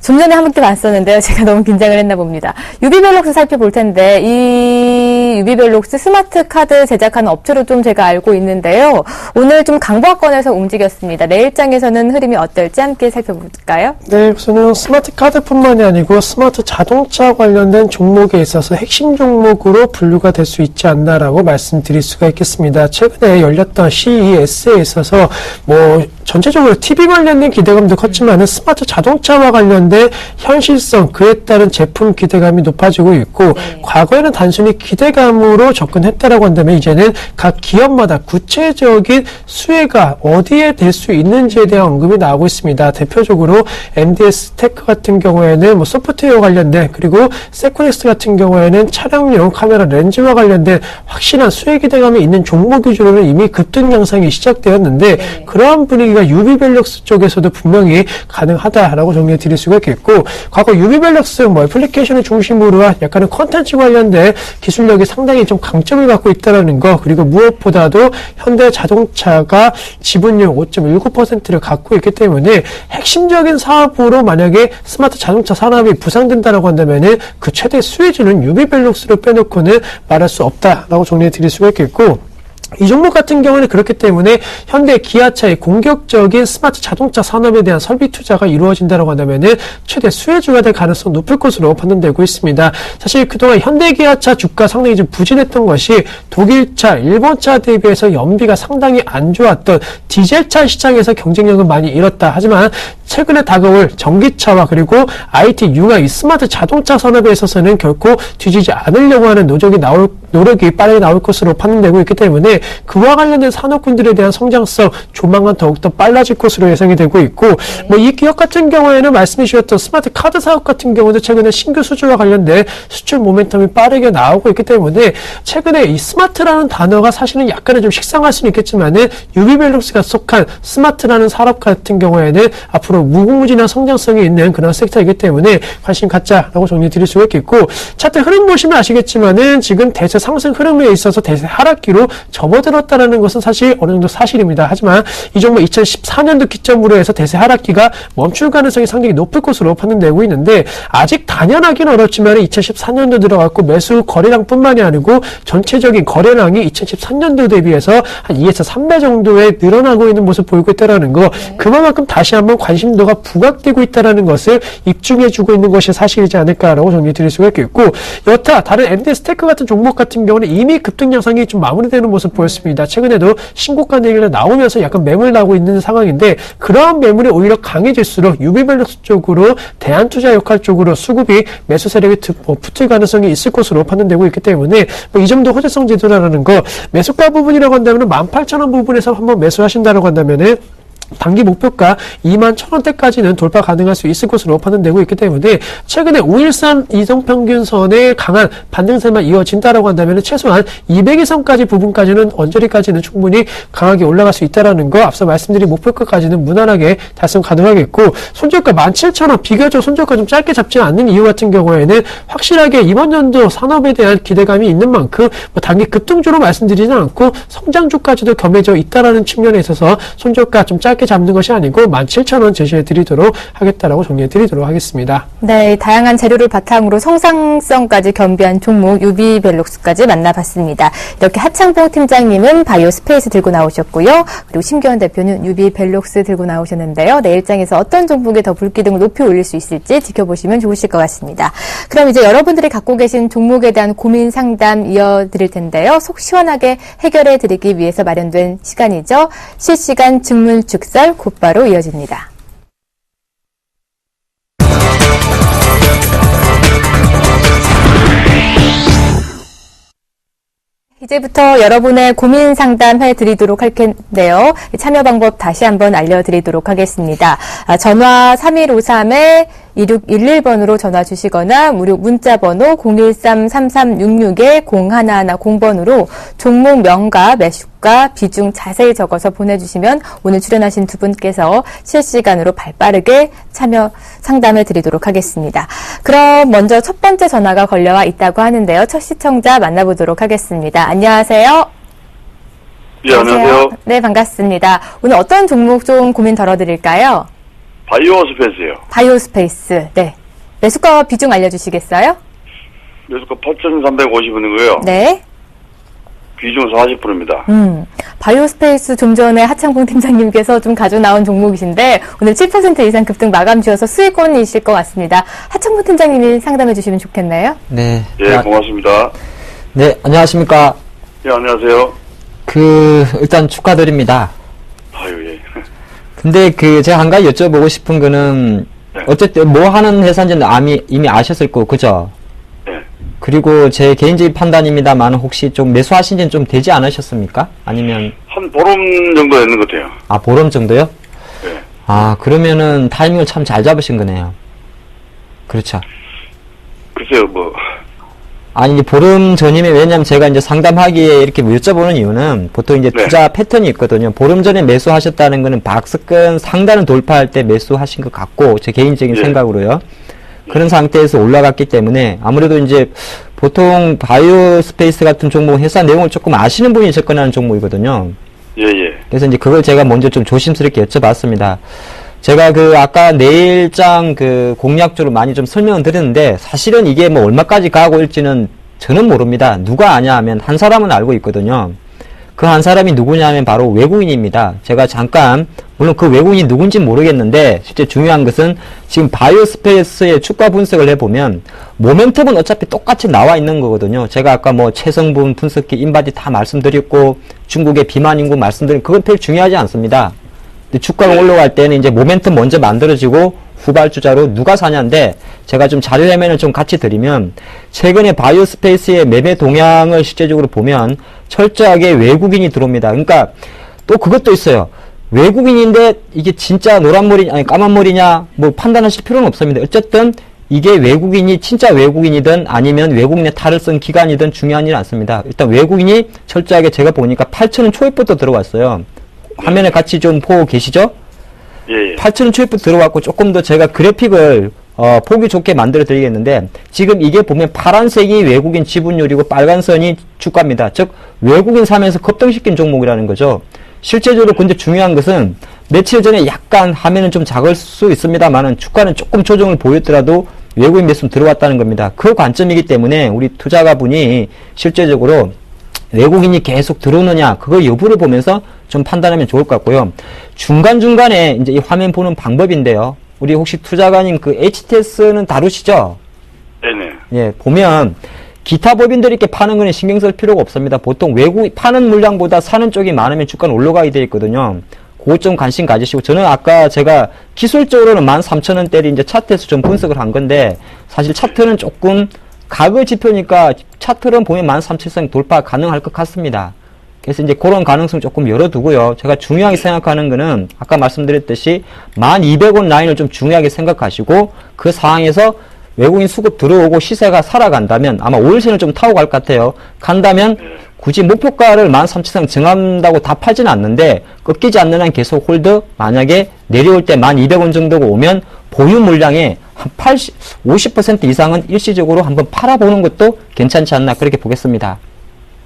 좀 전에 함께 봤었는데요. 제가 너무 긴장을 했나 봅니다. 유비벨록스 살펴볼 텐데, 이 유비벨록스 스마트 카드 제작하는 업체로 좀 제가 알고 있는데요. 오늘 좀 강보합권에서 움직였습니다. 내일장에서는 흐름이 어떨지 함께 살펴볼까요? 네, 우선은 스마트 카드뿐만이 아니고 스마트 자동차 관련된 종목에 있어서 핵심 종목으로 분류가 될 수 있지 않나라고 말씀드릴 수가 있겠습니다. 최근에 열렸던 CES에 있어서 뭐 전체적으로 TV 관련된 기대감도 컸지만은 스마트 자동차와 관련된 현실성, 그에 따른 제품 기대감이 높아지고 있고, 과거에는 단순히 기대감으로 접근했다라고 한다면 이제는 각 기업마다 구체적인 수혜가 어디에 될 수 있는지에 대한 언급이 나오고 있습니다. 대표적으로 MDS 테크 같은 경우에는 뭐 소프트웨어 관련된, 그리고 세코넥스 같은 경우에는 차량용 카메라 렌즈와 관련된 확실한 수혜 기대감이 있는 종목 위주로는 이미 급등 양상이 시작되었는데, 그러한 분위기가 유비벨럭스 쪽에서도 분명히 가능하다라고 정리해 드릴 수가 있겠고, 과거 유비벨럭스 뭐 애플리케이션을 중심으로 한 약간은 컨텐츠 관련된 기술력이 상당히 좀 강점을 갖고 있다는 거, 그리고 무엇보다도 현대자동차가 지분율 5.19%를 갖고 있기 때문에 핵심적인 사업으로 만약에 스마트 자동차 산업이 부상된다라고 한다면은 그 최대 수혜주는 유비벨럭스로 빼놓고는 말할 수 없다라고 정리해 드릴 수가 있겠고, 이 종목 같은 경우는 그렇기 때문에 현대 기아차의 공격적인 스마트 자동차 산업에 대한 설비 투자가 이루어진다고 한다면은 최대 수혜주가 될 가능성이 높을 것으로 판단되고 있습니다. 사실 그동안 현대 기아차 주가 상당히 좀 부진했던 것이 독일차, 일본차 대비해서 연비가 상당히 안 좋았던 디젤차 시장에서 경쟁력을 많이 잃었다. 하지만 최근에 다가올 전기차와 그리고 IT 융합, 이 스마트 자동차 산업에 있어서는 결코 뒤지지 않으려고 하는 노력이 빠르게 나올 것으로 판단되고 있기 때문에 그와 관련된 산업군들에 대한 성장성 조만간 더욱더 빨라질 것으로 예상이 되고 있고, 뭐 이 기업 같은 경우에는 말씀해 주셨던 스마트 카드 사업 같은 경우도 최근에 신규 수주와 관련된 수출 모멘텀이 빠르게 나오고 있기 때문에 최근에 이 스마트라는 단어가 사실은 약간은 좀 식상할 수는 있겠지만은 유비벨록스가 속한 스마트라는 산업 같은 경우에는 앞으로 무궁무진한 성장성이 있는 그런 섹터이기 때문에 관심 갖자라고 정리 드릴 수가 있겠고, 차트 흐름 보시면 아시겠지만은 지금 대세 상승 흐름에 있어서 대세 하락기로 접어들었다는 것은 사실 어느 정도 사실입니다. 하지만 이 종목 2014년도 기점으로 해서 대세 하락기가 멈출 가능성이 상당히 높을 것으로 판단되고 있는데, 아직 단연하기는 어렵지만 2014년도 들어갔고 매수 거래량뿐만이 아니고 전체적인 거래량이 2013년도 대비해서 한 2에서 3배 정도에 늘어나고 있는 모습 보이고 있다는 거, 그만큼 다시 한번 관심 관심도가 부각되고 있다는 것을 입증해주고 있는 것이 사실이지 않을까라고 정리드릴 수가 있겠고, 여타 다른 엔드스테이크 같은 종목 같은 경우는 이미 급등 양상이 좀 마무리되는 모습 보였습니다. 최근에도 신고가 얘기가 나오면서 약간 매물 나고 있는 상황인데, 그러한 매물이 오히려 강해질수록 유비밸런스 쪽으로 대한투자 역할 쪽으로 수급이 매수 세력이 붙을 가능성이 있을 것으로 판단되고 있기 때문에 이 점도 호재성 지수라는 거, 매수가 부분이라고 한다면 18,000원 부분에서 한번 매수하신다고 한다면은 단기 목표가 21,000원대까지는 돌파 가능할 수 있을 것으로 판단되고 있기 때문에 최근에 5일선 이동평균선의 강한 반등세만 이어진다라고 한다면 최소한 200 이상까지 부분까지는 언저리까지는 충분히 강하게 올라갈 수 있다라는 거, 앞서 말씀드린 목표가까지는 무난하게 달성 가능하겠고, 손절가 17,000원, 비교적 손절가 좀 짧게 잡지 않는 이유 같은 경우에는 확실하게 이번 연도 산업에 대한 기대감이 있는 만큼 단기 급등주로 말씀드리진 않고 성장주까지도 겸해져 있다라는 측면에 있어서 손절가 좀 짧게 잡는 것이 아니고 17,000원 제시해 드리도록 하겠다라고 정리해 드리도록 하겠습니다. 네, 다양한 재료를 바탕으로 성장성까지 겸비한 종목 유비벨록스까지 만나봤습니다. 이렇게 하창봉 팀장님은 바이오스페이스 들고 나오셨고요. 그리고 심기현 대표는 유비벨록스 들고 나오셨는데요. 내일장에서 어떤 종목에 더 불기둥을 높이 올릴 수 있을지 지켜보시면 좋으실 것 같습니다. 그럼 이제 여러분들이 갖고 계신 종목에 대한 고민 상담 이어드릴 텐데요. 속 시원하게 해결해 드리기 위해서 마련된 시간이죠. 실시간 증문 축 곧바로 이어집니다. 이제부터 여러분의 고민 상담해 드리도록 할 텐데요. 참여 방법 다시 한번 알려드리도록 하겠습니다. 전화 3153-2611번으로 전화 주시거나 무료 문자 번호 013-3366-0110번으로 종목 명과 매수가 비중 자세히 적어서 보내주시면 오늘 출연하신 두 분께서 실시간으로 발빠르게 참여 상담해 드리도록 하겠습니다. 그럼 먼저 첫 번째 전화가 걸려와 있다고 하는데요. 첫 시청자 만나보도록 하겠습니다. 안녕하세요. 예, 안녕하세요. 네, 반갑습니다. 오늘 어떤 종목 좀 고민 덜어드릴까요? 바이오스페이스요. 바이오스페이스. 네. 매수가 비중 알려주시겠어요? 매수가 8,350원이고요. 네. 비중 40%입니다. 바이오스페이스 좀 전에 하창봉 팀장님께서 좀 가져 나온 종목이신데 오늘 7% 이상 급등 마감 주어서 수익권이실 것 같습니다. 하창봉 팀장님이 상담해 주시면 좋겠네요. 네. 예, 고맙습니다. 네, 안녕하십니까. 예, 안녕하세요. 일단 축하드립니다. 아유, 예. 근데 제가 한 가지 여쭤보고 싶은 거는, 네. 어쨌든 뭐 하는 회사인지는 이미 아셨을 거고, 그죠? 네. 그리고 제 개인적인 판단입니다만, 혹시 좀 매수하신 지는 좀 되지 않으셨습니까? 아니면. 한 보름 정도 됐는 것 같아요. 아, 보름 정도요? 네. 아, 그러면은 타이밍을 참 잘 잡으신 거네요. 그렇죠. 글쎄요, 뭐. 아니, 이제 보름 전이면, 왜냐면 제가 이제 상담하기에 이렇게 여쭤보는 이유는 보통 이제 네. 투자 패턴이 있거든요. 보름 전에 매수하셨다는 거는 박스권 상단을 돌파할 때 매수하신 것 같고, 제 개인적인 네. 생각으로요. 그런 상태에서 올라갔기 때문에 아무래도 이제 보통 바이오스페이스 같은 종목 회사 내용을 조금 아시는 분이 접근하는 종목이거든요. 예, 예. 그래서 이제 그걸 제가 먼저 좀 조심스럽게 여쭤봤습니다. 제가 아까 내일장 공략적으로 많이 좀 설명을 드렸는데, 사실은 이게 뭐 얼마까지 가고 있을지는 저는 모릅니다. 누가 아냐 하면 한 사람은 알고 있거든요. 그 한 사람이 누구냐 하면 바로 외국인입니다. 제가 잠깐, 물론 그 외국인이 누군지 모르겠는데, 실제 중요한 것은 지금 바이오스페이스의 주가 분석을 해보면, 모멘텀은 어차피 똑같이 나와 있는 거거든요. 제가 아까 뭐 체성분 분석기, 인바디 다 말씀드렸고, 중국의 비만 인구 말씀드린, 그건 별 중요하지 않습니다. 주가가 올라갈 때는 이제 모멘텀 먼저 만들어지고 후발주자로 누가 사냐인데, 제가 좀 자료 화면을 좀 같이 드리면, 최근에 바이오스페이스의 매매 동향을 실제적으로 보면 철저하게 외국인이 들어옵니다. 그러니까 또 그것도 있어요. 외국인인데 이게 진짜 노란머리 아니 까만머리냐 뭐 판단하실 필요는 없습니다. 어쨌든 이게 외국인이 진짜 외국인이든 아니면 외국인의 탈을 쓴 기관이든 중요한 일은 않습니다. 일단 외국인이 철저하게 제가 보니까 8,000원 초입부터 들어왔어요. 화면에 같이 좀 보고 계시죠? 예, 예. 8,000원 초입부터 들어왔고, 조금 더 제가 그래픽을 보기 좋게 만들어 드리겠는데, 지금 이게 보면 파란색이 외국인 지분율이고 빨간 선이 주가입니다. 즉 외국인 사면서 급등시킨 종목이라는 거죠. 실제적으로 근데 중요한 것은 며칠 전에 약간 화면은 좀 작을 수 있습니다만은 주가는 조금 조정을 보였더라도 외국인 매수 들어왔다는 겁니다. 그 관점이기 때문에 우리 투자가분이 실제적으로 외국인이 계속 들어오느냐, 그거 여부를 보면서 좀 판단하면 좋을 것 같고요. 중간중간에 이제 이 화면 보는 방법인데요. 우리 혹시 투자가님 그 HTS는 다루시죠? 네네. 예, 보면 기타 법인들이 이렇게 파는 거는 신경 쓸 필요가 없습니다. 보통 외국 파는 물량보다 사는 쪽이 많으면 주가는 올라가게 되어 있거든요. 그것 좀 관심 가지시고, 저는 아까 제가 기술적으로는 13,000원대를 이제 차트에서 좀 분석을 한 건데, 사실 차트는 조금 과거 지표니까 차트는 보면 13,000원 돌파 가능할 것 같습니다. 그래서 이제 그런 가능성 조금 열어두고요. 제가 중요하게 생각하는 거는 아까 말씀드렸듯이 1200원 라인을 좀 중요하게 생각하시고, 그 상황에서 외국인 수급 들어오고 시세가 살아간다면 아마 5일선을 좀 타고 갈 것 같아요. 간다면 굳이 목표가를 13,000원 정한다고 다 팔지는 않는데 꺾이지 않는 한 계속 홀드, 만약에 내려올 때 1200원 정도가 오면 보유 물량의 한 50% 이상은 일시적으로 한번 팔아보는 것도 괜찮지 않나 그렇게 보겠습니다.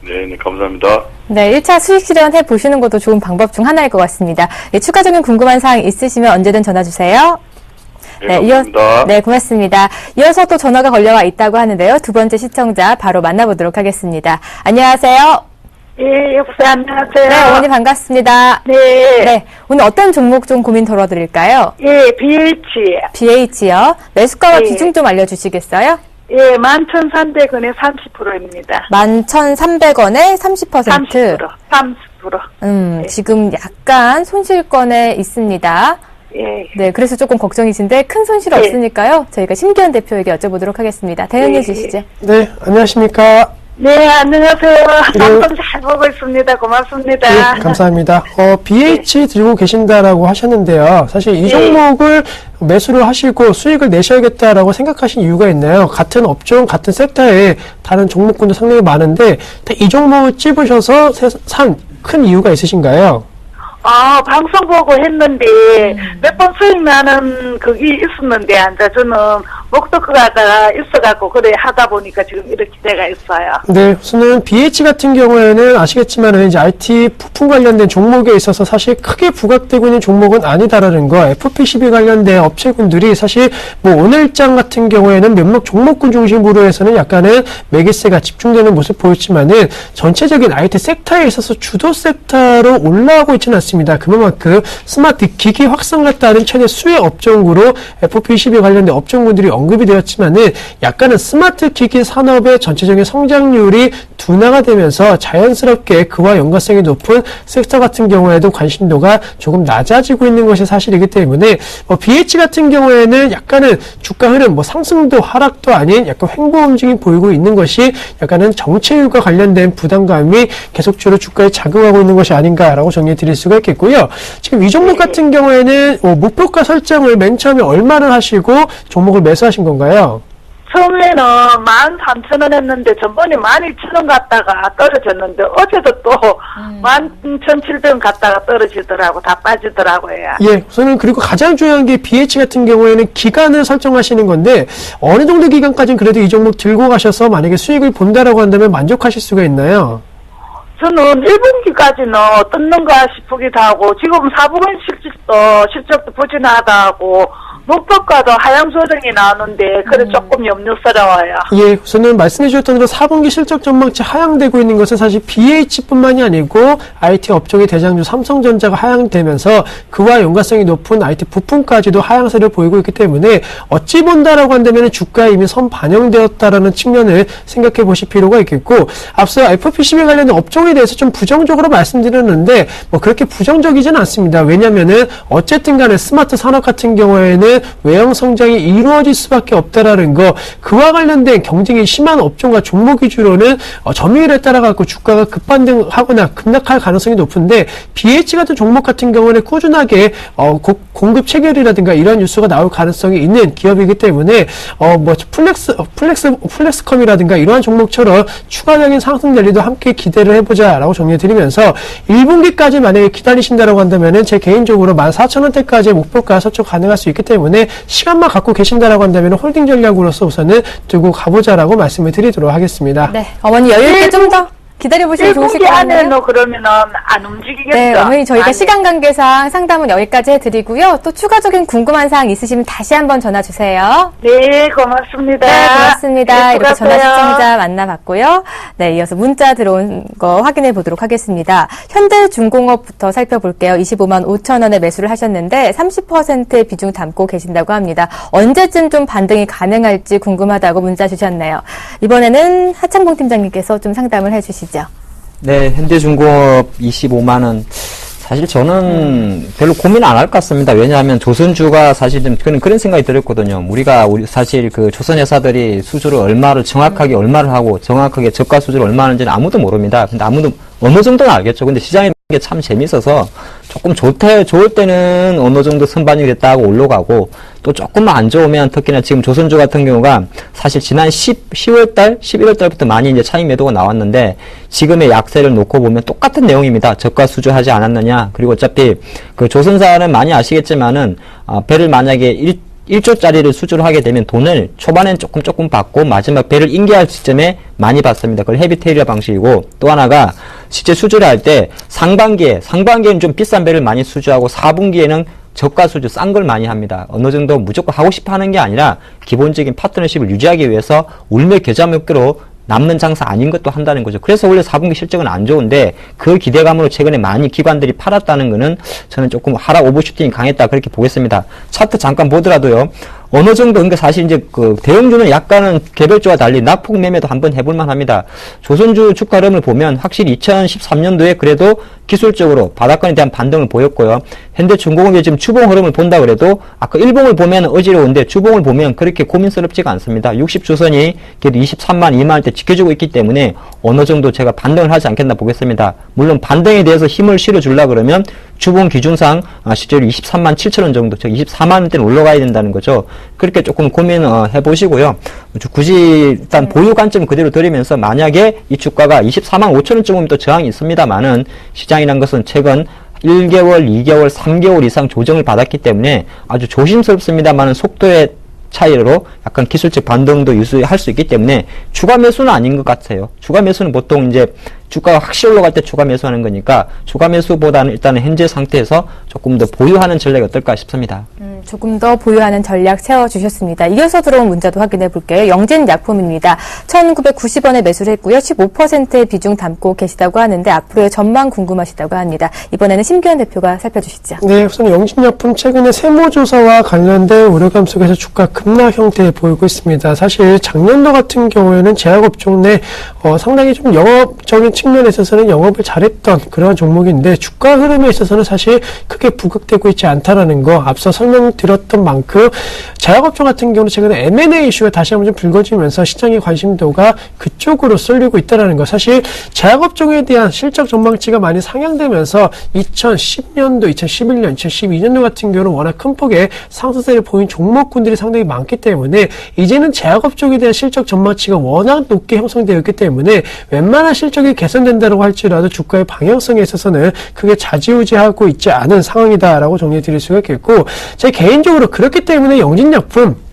네, 감사합니다. 네, 1차 수익 실현 해보시는 것도 좋은 방법 중 하나일 것 같습니다. 네, 추가적인 궁금한 사항 있으시면 언제든 전화 주세요. 네, 감사합니다. 네, 고맙습니다. 이어서 또 전화가 걸려와 있다고 하는데요. 두 번째 시청자 바로 만나보도록 하겠습니다. 안녕하세요. 예, 여보세요. 안녕하세요. 네, 어머니 반갑습니다. 네. 네, 오늘 어떤 종목 좀 고민 덜어드릴까요? 예, BH. BH요. 매수가와 예. 비중 좀 알려주시겠어요? 예, 11,300원에 30%입니다. 11,300원에 30%. 30%. 네. 지금 약간 손실권에 있습니다. 예. 네, 그래서 조금 걱정이신데 큰 손실 예. 없으니까요. 저희가 심기현 대표에게 여쭤보도록 하겠습니다. 대응해 예. 주시죠. 네, 안녕하십니까. 네, 안녕하세요. 네. 방송 잘 보고 있습니다. 고맙습니다. 네, 감사합니다. BH 들고 계신다라고 하셨는데요. 사실 이 종목을 매수를 하시고 수익을 내셔야겠다라고 생각하신 이유가 있나요? 같은 업종, 같은 섹터에 다른 종목군도 상당히 많은데 이 종목을 찝으셔서 산 큰 이유가 있으신가요? 방송 보고 했는데, 몇 번 수익 나는 그게 있었는데, 저는 목도크가 있어갖고, 그래 하다 보니까 지금 이렇게 돼가 있어요. 네, 우선은 BH 같은 경우에는 아시겠지만은 이제 IT 부품 관련된 종목에 있어서 사실 크게 부각되고 있는 종목은 아니다라는 거, FP12 관련된 업체군들이 사실 뭐 오늘장 같은 경우에는 몇몇 종목군 중심으로 해서는 약간은 매기세가 집중되는 모습 보였지만은 전체적인 IT 섹터에 있어서 주도 섹터로 올라오고 있지는 않습니다. 그만큼 스마트 기기 확산을 따른 최대 수혜 업종으로 FP12 관련된 업종군들이 언급이 되었지만은 약간은 스마트 기기 산업의 전체적인 성장률이 둔화가 되면서 자연스럽게 그와 연관성이 높은 섹터 같은 경우에도 관심도가 조금 낮아지고 있는 것이 사실이기 때문에 BH 같은 경우에는 약간은 주가 흐름 상승도 하락도 아닌 약간 횡보 움직임이 보이고 있는 것이 약간은 정체율과 관련된 부담감이 계속적으로 주가에 작용하고 있는 것이 아닌가라고 정리해 드릴 수가 있겠고요. 지금 이 종목 같은 경우에는 목표가 설정을 맨 처음에 얼마를 하시고 종목을 매수하신 건가요? 처음에는 13,000원 했는데, 전번에 12,000원 갔다가 떨어졌는데, 어제도 또 11,700원 갔다가 떨어지더라고, 다 빠지더라고요. 예, 우선은 그리고 가장 중요한 게 BH 같은 경우에는 기간을 설정하시는 건데, 어느 정도 기간까지는 그래도 이 종목 들고 가셔서 만약에 수익을 본다라고 한다면 만족하실 수가 있나요? 저는 1분기까지는 뜯는가 싶기도 하고, 지금 4분기 실적도 부진하다고, 목표가도 하향 조정이 나오는데, 그래 조금 염려스러워요. 예, 우선은 말씀해 주셨던 대로 4분기 실적 전망치 하향되고 있는 것은 사실 BH뿐만이 아니고 IT 업종의 대장주 삼성전자가 하향되면서 그와 연관성이 높은 IT 부품까지도 하향세를 보이고 있기 때문에 어찌 본다라고 한다면 주가에 이미 선 반영되었다라는 측면을 생각해 보실 필요가 있겠고, 앞서 FP12 관련된 업종에 대해서 좀 부정적으로 말씀드렸는데 그렇게 부정적이지는 않습니다. 왜냐면은 어쨌든 간에 스마트 산업 같은 경우에는 외형 성장이 이루어질 수밖에 없다라는 거, 그와 관련된 경쟁이 심한 업종과 종목 위주로는 점유율에 따라 갖고 주가가 급반등하거나 급락할 가능성이 높은데, BH 같은 종목 같은 경우는 꾸준하게 공급 체결이라든가 이러한 뉴스가 나올 가능성이 있는 기업이기 때문에 플렉스컴이라든가 이러한 종목처럼 추가적인 상승 랠리도 함께 기대를 해보자라고 정리해드리면서 1분기까지 만약에 기다리신다라고 한다면은 제 개인적으로 14,000원대까지의 목표가 설정 가능할 수 있기 때문에 시간만 갖고 계신다라고 한다면 홀딩 전략으로서 우선은 들고 가보자라고 말씀을 드리도록 하겠습니다. 네, 어머니 여유 있게 좀 더 기다려보시면 좋으실 1분기 것 같네요. 안에는 그러면은 안 움직이겠죠? 네, 어머니 저희가 아니, 시간 관계상 상담은 여기까지 해드리고요. 또 추가적인 궁금한 사항 있으시면 다시 한번 전화 주세요. 네, 고맙습니다. 네, 고맙습니다. 네, 이렇게 전화 수고하세요. 시청자 만나봤고요. 네, 이어서 문자 들어온 거 확인해 보도록 하겠습니다. 현대중공업부터 살펴볼게요. 25만 5천 원에 매수를 하셨는데 30%의 비중 담고 계신다고 합니다. 언제쯤 좀 반등이 가능할지 궁금하다고 문자 주셨네요. 이번에는 하창봉 팀장님께서 좀 상담을 해주시죠. 네, 현대중공업 25만 원. 사실 저는 별로 고민 안 할 것 같습니다. 왜냐하면 조선주가 사실 좀 그런 생각이 들었거든요. 우리 사실 그 조선 회사들이 수주를 얼마를 정확하게 얼마를 하고 정확하게 저가 수주를 얼마 하는지는 아무도 모릅니다. 근데 아무도 어느 정도는 알겠죠. 근데 시장이 게 참 재밌어서 조금 좋을 때는 어느 정도 선반영이 됐다 하고 올라가고 또 조금만 안 좋으면 특히나 지금 조선주 같은 경우가 사실 지난 10월달, 11월달부터 많이 이제 차익 매도가 나왔는데 지금의 약세를 놓고 보면 똑같은 내용입니다. 저가 수주하지 않았느냐. 그리고 어차피 그 조선사는 많이 아시겠지만은 배를 만약에 1조짜리를 수주를 하게 되면 돈을 초반엔 조금 받고 마지막 배를 인계할 시점에 많이 받습니다. 그걸 헤비테일러 방식이고 또 하나가 실제 수주를 할 때 상반기에는 좀 비싼 배를 많이 수주하고 4분기에는 저가 수주 싼 걸 많이 합니다. 어느 정도 무조건 하고 싶어 하는 게 아니라 기본적인 파트너십을 유지하기 위해서 울며 겨자 먹기로 남는 장사 아닌 것도 한다는 거죠. 그래서 원래 4분기 실적은 안 좋은데 그 기대감으로 최근에 많이 기관들이 팔았다는 거는 저는 조금 하락 오버슈팅이 강했다 그렇게 보겠습니다. 차트 잠깐 보더라도요. 어느 정도, 그러니까 사실 이제 그 대형주는 약간은 개별주와 달리 낙폭 매매도 한번 해볼만 합니다. 조선주 주가 흐름을 보면 확실히 2013년도에 그래도 기술적으로 바닥권에 대한 반등을 보였고요. 현대중공업의 지금 주봉 흐름을 본다 그래도 아까 일봉을 보면 어지러운데 주봉을 보면 그렇게 고민스럽지가 않습니다. 60주선이 그래도 23만 2만 때 지켜주고 있기 때문에 어느 정도 제가 반등을 하지 않겠나 보겠습니다. 물론 반등에 대해서 힘을 실어주려 그러면 주봉 기준상 실제로 23만 7천 원 정도, 즉 24만 원대는 올라가야 된다는 거죠. 그렇게 조금 고민해 보시고요. 굳이 일단 보유 관점 그대로 드리면서 만약에 이 주가가 24만 5천 원쯤 오면 또 저항이 있습니다만은 시장이란 것은 최근 1개월, 2개월, 3개월 이상 조정을 받았기 때문에 아주 조심스럽습니다만은 속도의 차이로 약간 기술적 반등도 유지할 수 있기 때문에 추가 매수는 아닌 것 같아요. 추가 매수는 보통 이제 주가가 확실히 올라갈 때 추가 매수하는 거니까 추가 매수보다는 일단은 현재 상태에서 조금 더 보유하는 전략이 어떨까 싶습니다. 조금 더 보유하는 전략 세워주셨습니다. 이어서 들어온 문자도 확인해 볼게요. 영진약품입니다. 1,990원에 매수를 했고요. 15%의 비중 담고 계시다고 하는데 앞으로의 전망 궁금하시다고 합니다. 이번에는 심기현 대표가 살펴주시죠. 네, 우선 영진약품 최근에 세무조사와 관련된 우려감 속에서 주가 급락 형태 보이고 있습니다. 사실 작년도 같은 경우에는 제약업종 내 상당히 좀 영업적인 측면에 있어서는 영업을 잘했던 그런 종목인데 주가 흐름에 있어서는 사실 크게 부각되고 있지 않다라는 거 앞서 설명드렸던 만큼 제약업종 같은 경우는 최근에 M&A 이슈가 다시 한번 좀 불거지면서 시장의 관심도가 그쪽으로 쏠리고 있다는 거. 사실 제약업종에 대한 실적 전망치가 많이 상향되면서 2010년도, 2011년, 2012년도 같은 경우는 워낙 큰 폭의 상승세를 보인 종목군들이 상당히 많기 때문에 이제는 제약업종에 대한 실적 전망치가 워낙 높게 형성되어 있기 때문에 웬만한 실적이 개선된다고 할지라도 주가의 방향성에 있어서는 크게 좌지우지하고 있지 않은 상황이다라고 정리해 드릴 수가 있겠고, 제 개인적으로 그렇기 때문에 영진약품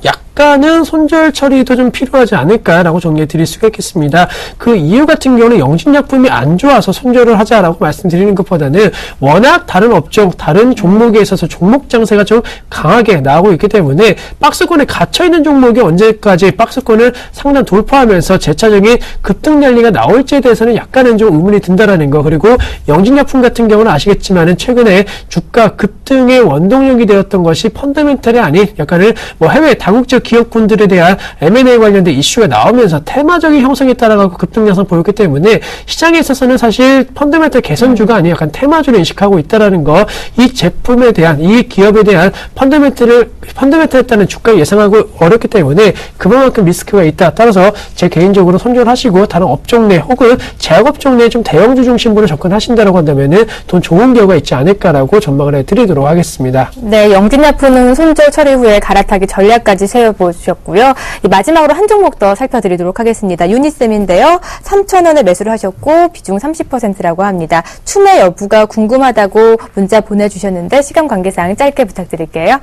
약간은 손절 처리도 좀 필요하지 않을까라고 정리해 드릴 수가 있겠습니다. 그 이유 같은 경우는 영진약품이 안 좋아서 손절을 하자라고 말씀드리는 것보다는 워낙 다른 업종, 다른 종목에 있어서 종목 장세가 좀 강하게 나오고 있기 때문에 박스권에 갇혀있는 종목이 언제까지 박스권을 상단 돌파하면서 재차적인 급등 랠리가 나올지에 대해서는 약간은 좀 의문이 든다라는 거. 그리고 영진약품 같은 경우는 아시겠지만은 최근에 주가 급등의 원동력이 되었던 것이 펀더멘털이 아닌 약간은 해외 다국적 기업군들에 대한 M&A 관련된 이슈가 나오면서 테마적인 형성에 따라가고 급등 양상 보였기 때문에 시장에 있어서는 사실 펀더멘털 개선주가 아닌 약간 테마주를 인식하고 있다라는 거, 이 제품에 대한, 이 기업에 대한 펀더멘털에 따른 주가 예상하고 어렵기 때문에 그만큼 리스크가 있다. 따라서 제 개인적으로 손절하시고 다른 업종 내 혹은 제약업종 내 좀 대형주 중심으로 접근하신다라고 한다면은 돈 좋은 결과가 있지 않을까라고 전망을 해드리도록 하겠습니다. 네, 영진약품은 손절 처리 후에 갈아타기 전략까지 세워보셨고요. 마지막으로 한 종목 더 살펴드리도록 하겠습니다. 유니셈인데요. 3,000원에 매수를 하셨고 비중 30%라고 합니다. 추매 여부가 궁금하다고 문자 보내주셨는데 시간 관계상 짧게 부탁드릴게요.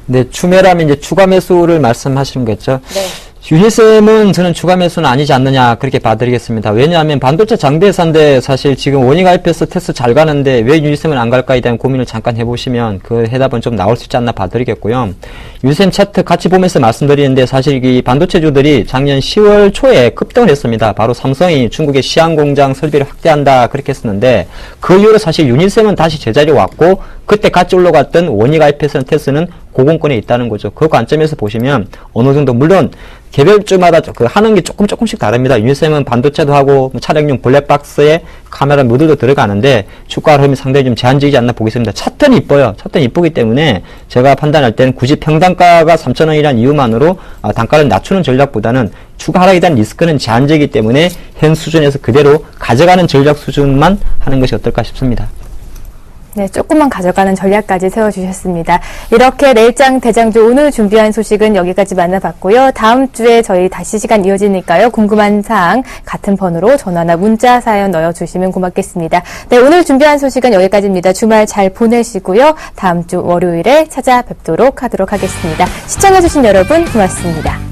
네, 추매라면 이제 추가 매수를 말씀하시는 거죠. 네. 유니셈은 저는 추가 매수는 아니지 않느냐 그렇게 봐드리겠습니다. 왜냐하면 반도체 장비회사인데 사실 지금 원익 IPS 테스트 잘 가는데 왜 유니셈은 안 갈까에 대한 고민을 잠깐 해보시면 그 해답은 좀 나올 수 있지 않나 봐드리겠고요. 유니셈 차트 같이 보면서 말씀드리는데 사실 이 반도체주들이 작년 10월 초에 급등을 했습니다. 바로 삼성이 중국의 시안 공장 설비를 확대한다 그렇게 했었는데 그 이후로 사실 유니셈은 다시 제자리에 왔고 그때 같이 올라갔던 원익 IPS 테스트는 고공권에 있다는 거죠. 그 관점에서 보시면 어느 정도 물론 개별주마다 그 하는 게 조금씩 다릅니다. 유니셈은 반도체도 하고 차량용 블랙박스에 카메라 모듈도 들어가는데 주가 흐름이 상당히 좀 제한적이지 않나 보겠습니다. 차트는 이뻐요. 차트는 이쁘기 때문에 제가 판단할 때는 굳이 평단가가 3,000원이라는 이유만으로 단가를 낮추는 전략보다는 추가 하락에 대한 리스크는 제한적이기 때문에 현 수준에서 그대로 가져가는 전략 수준만 하는 것이 어떨까 싶습니다. 네, 조금만 가져가는 전략까지 세워주셨습니다. 이렇게 내일장 대장주 오늘 준비한 소식은 여기까지 만나봤고요. 다음 주에 저희 다시 시간 이어지니까요. 궁금한 사항 같은 번호로 전화나 문자 사연 넣어주시면 고맙겠습니다. 네, 오늘 준비한 소식은 여기까지입니다. 주말 잘 보내시고요. 다음 주 월요일에 찾아뵙도록 하겠습니다. 시청해주신 여러분 고맙습니다.